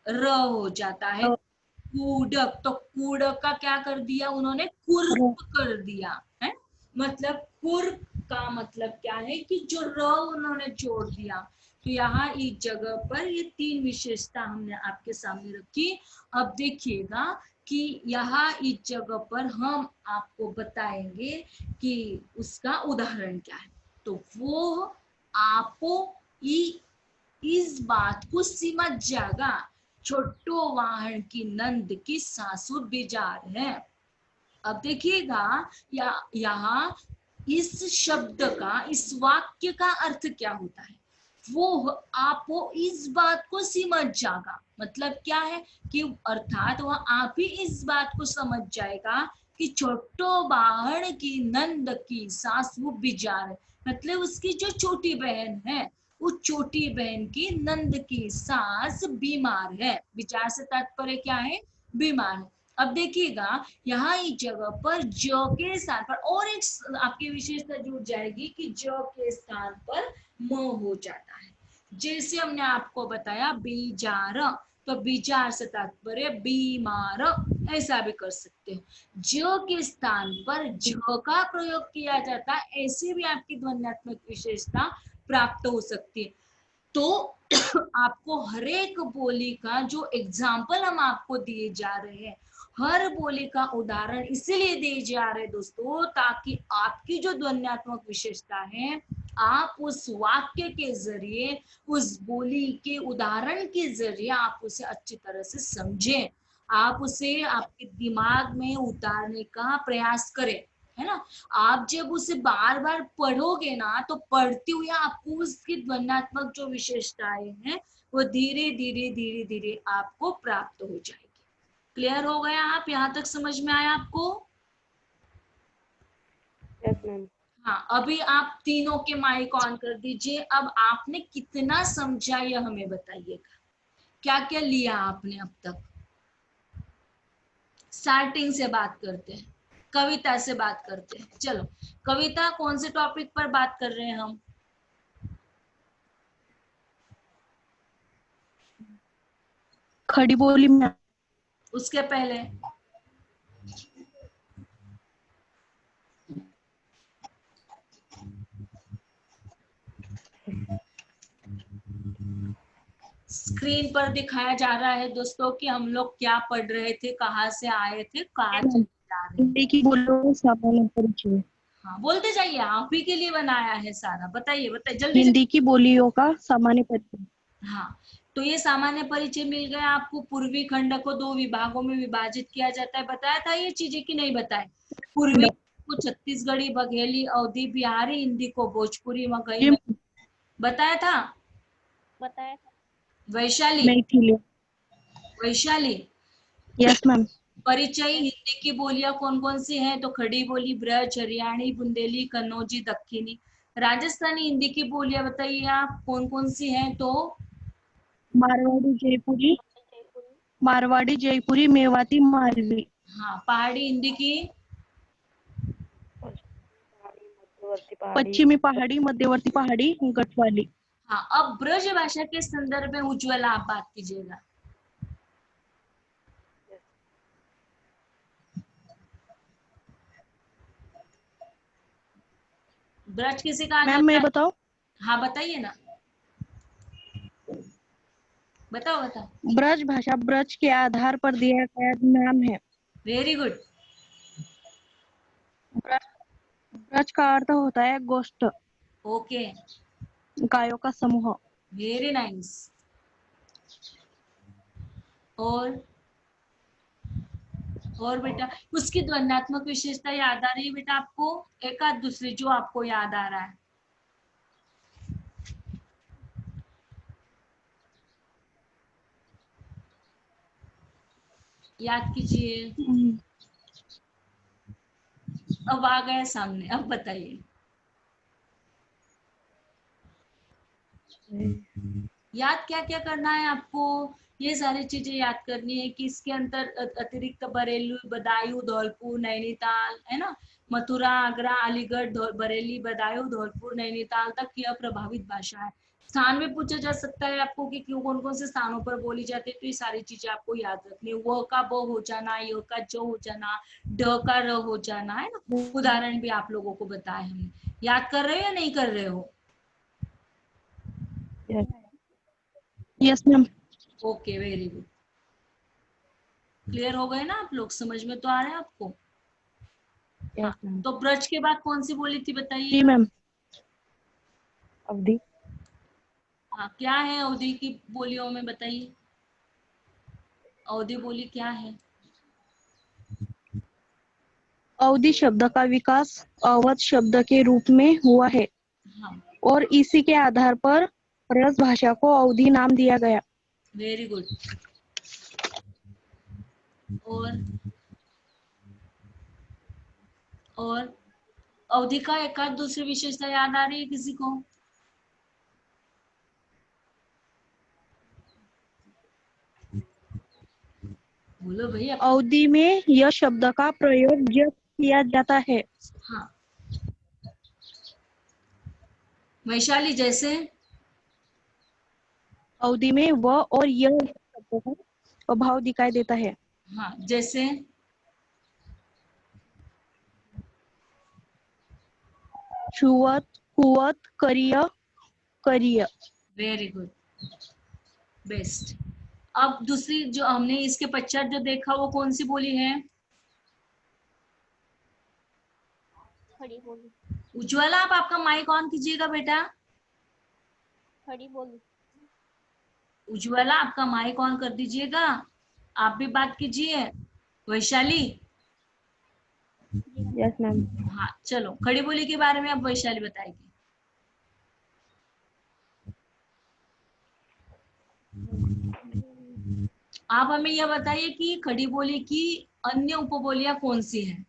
र हो जाता है। कूडक, तो कूडक का क्या कर दिया उन्होंने, कुर्क कर दिया है। मतलब कुर्क का मतलब क्या है कि जो र उन्होंने जोड़ दिया। तो यहाँ इस जगह पर ये तीन विशेषता हमने आपके सामने रखी। अब देखिएगा कि यहाँ इस जगह पर हम आपको बताएंगे कि उसका उदाहरण क्या है। तो वो आपो इस बात को समझ जाएगा, छोटो वाहन की नंद की सासू बिजार है। अब देखिएगा यहाँ इस शब्द का, इस वाक्य का अर्थ क्या होता है, वो आपो इस बात को समझ जाएगा, मतलब क्या है कि अर्थात वह आप ही इस बात को समझ जाएगा कि छोटो बाहर की नंद की सासू बिजार है। मतलब उसकी जो छोटी बहन है, उस छोटी बहन की नंद की सास बीमार है। विचार से तात्पर्य क्या है, बीमार है। अब देखिएगा यहाँ इस जगह पर ज के स्थान पर और एक आपकी विशेषता जुड़ जाएगी कि ज के स्थान पर म हो जाता है। जैसे हमने आपको बताया बीजार, तो बीजार से तात्पर्य बीमार, ऐसा भी कर सकते हो। ज के स्थान पर झ का प्रयोग किया जाता है, ऐसे भी आपकी ध्वन्यात्मक विशेषता प्राप्त हो सकती है। तो आपको हर एक बोली का जो एग्जाम्पल हम आपको दिए जा रहे हैं, हर बोली का उदाहरण इसीलिए दिए जा रहे हैं दोस्तों, ताकि आपकी जो ध्वन्यात्मक विशेषता है, आप उस वाक्य के जरिए, उस बोली के उदाहरण के जरिए आप उसे अच्छी तरह से समझें, आप उसे आपके दिमाग में उतारने का प्रयास करें, है ना। आप जब उसे बार बार पढ़ोगे ना, तो पढ़ते हुए आपको उसकी ध्वन्यात्मक जो विशेषताएं हैं वो धीरे धीरे धीरे धीरे आपको प्राप्त हो जाएगी। क्लियर हो गया, आप यहाँ तक समझ में आया आपको? Yes ma'am. हाँ, अभी आप तीनों के माइक ऑन कर दीजिए। अब आपने कितना समझा यह हमें बताइएगा, क्या क्या लिया आपने अब तक। स्टार्टिंग से बात करते हैं, कविता से बात करते हैं। चलो कविता, कौन से टॉपिक पर बात कर रहे हैं हम? खड़ी बोली में उसके पहले स्क्रीन पर दिखाया जा रहा है दोस्तों कि हम लोग क्या पढ़ रहे थे, कहाँ से आए थे, कहाँ चले जा रहे हैं। हिंदी की बोलो सामान्य परिचय। हाँ बोलते जाइए, आप ही के लिए बनाया है सारा। बताइए बताइए जल्दी जल्दी। हिंदी की बोलियों का सामान्य परिचय। हाँ, तो ये सामान्य परिचय मिल गया आपको। पूर्वी खंड को 2 विभागों में विभाजित किया जाता है, बताया था ये चीजें कि नहीं बताए? पूर्वी को छत्तीसगढ़ी, बघेली, अवधी, बिहारी हिंदी को भोजपुरी, मगही, जी बताया था? बताया था। वैशाली, मैथिली। Vaishali yes ma'am. परिचय हिंदी की बोलियां कौन कौन सी हैं? तो खड़ी बोली, ब्रज, हरियाणी, बुंदेली, कन्नौजी, दक्षिणी। राजस्थानी हिंदी की बोलियां बताइए आप कौन कौन सी हैं? तो मारवाड़ी जयपुरी, मारवाड़ी जयपुरी, मेवाती, मालवी। हाँ, पहाड़ी हिंदी की, पश्चिमी पहाड़ी, मध्यवर्ती पहाड़ी, गढ़वाली। हाँ। अब ब्रज भाषा के संदर्भ में उज्ज्वला आप बात कीजिएगा। ब्रज किसे कहा मैम जाता मैं है? बताऊं? हाँ बताइए ना, बताओ बताओ। ब्रज भाषा ब्रज के आधार पर दिया गया नाम है। Very good. ब्रज ब्रज का अर्थ होता है गोष्ठ, ओके, गायों का समूह। Very nice. और बेटा उसकी ध्वन्यात्मक विशेषता याद आ रही है बेटा आपको? एक आध दूसरी जो आपको याद आ रहा है। याद कीजिए। अब आ गया सामने, अब बताइए। याद क्या क्या करना है आपको? ये सारी चीजें याद करनी है कि इसके अंतर अतिरिक्त बरेली, बदायूं, धौलपुर, नैनीताल, है ना, मथुरा, आगरा, अलीगढ़, बरेली, बदायूं, धौलपुर, नैनीताल तक यह प्रभावित भाषा है। स्थान में पूछा जा सकता है आपको कि क्यों, कौन कौन से स्थानों पर बोली जाती है, तो ये सारी चीजें आपको याद रखनी है। व का ब हो जाना, य का ज हो जाना, ड का र हो जाना, है ना। उदाहरण भी आप लोगों को बताए हमने। याद कर रहे हो या नहीं कर रहे हो? Yes ma'am. Okay, very good. Clear हो गए ना आप लोग? समझ में तो आ रहा है आपको? हाँ, यस मैम। तो ब्रज के बाद कौन सी बोली थी जी बताइए? मैम। अवधि। हाँ, क्या है अवधि की बोलियों में बताइए? अवधि बोली क्या है? अवधि शब्द का विकास अवध शब्द के रूप में हुआ है हाँ, और इसी के आधार पर रस भाषा को अवधि नाम दिया गया। Very good. और और अवधि का एक आध दूसरी विशेषता याद आ रही है किसी को? बोलो भैया। अवधि में यह शब्द का प्रयोग जब किया जाता है। हाँ, वैशाली जैसे? अवधि में व और यह शब्द का अभाव दिखाई देता है। हाँ, जैसे? छुअत, कुवत, करिय, करिय। Very good, best. अब दूसरी जो हमने इसके पश्चात जो देखा वो कौन सी बोली है? खड़ी बोली। उज्ज्वला, आप आपका माइक ऑन कीजिएगा बेटा। खड़ी बोली। उज्ज्वला, आपका माइक ऑन कर दीजिएगा, आप भी बात कीजिए। वैशाली? Yes ma'am. हाँ, चलो खड़ी बोली के बारे में अब वैशाली बताएगी। आप हमें यह बताइए कि खड़ी बोली की अन्य उपबोलियां कौन सी हैं?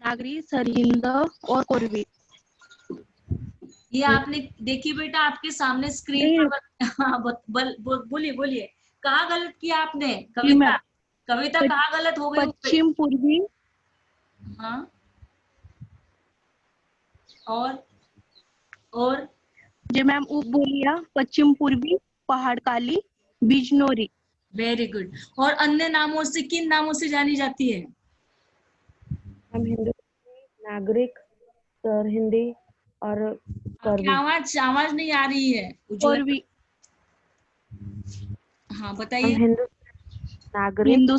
नागरी, सरहिंद और कोरवी। ये आपने देखी बेटा आपके सामने स्क्रीन नहीं। पर हाँ, बोलिए बोलिए। कहाँ गलत किया आपने? जी मैम। कविता, कविता कहाँ गलत हो गई? पश्चिम पूर्वी। हाँ, और जी मैम, उपबोलियां पश्चिम पूर्वी, पहाड़ काली, बिजनौरी। Very good. और अन्य नामों से किन नामों से जानी जाती है? हम हिंदू, नागरिक, सरहिंदी और आपकी करवी। आवाज नहीं आ रही है उज्ज्वल। कोरवी। हाँ हम बताइए। हिंदू, नागरिक,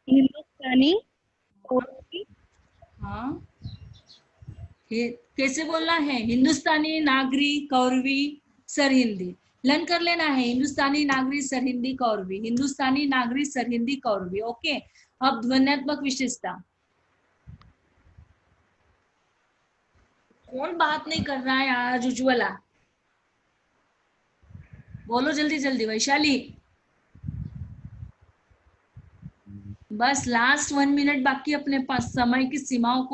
हिंदुस्तानी, कोरवी। हाँ, कैसे बोलना है? हिंदुस्तानी, नागरी, कौरवी। सरहिंदी। लर्न कर लेना है हिंदुस्तानी नागरिक सरहिंदी कौरवी, हिंदुस्तानी नागरिक सरहिंदी कौरवी। ओके, अब ध्वन्यात्मक विशेषता। कौन बात नहीं कर रहा है आज? उज्ज्वला बोलो जल्दी जल्दी। वैशाली बस लास्ट 1 मिनट बाकी, अपने पास समय की सीमाओं को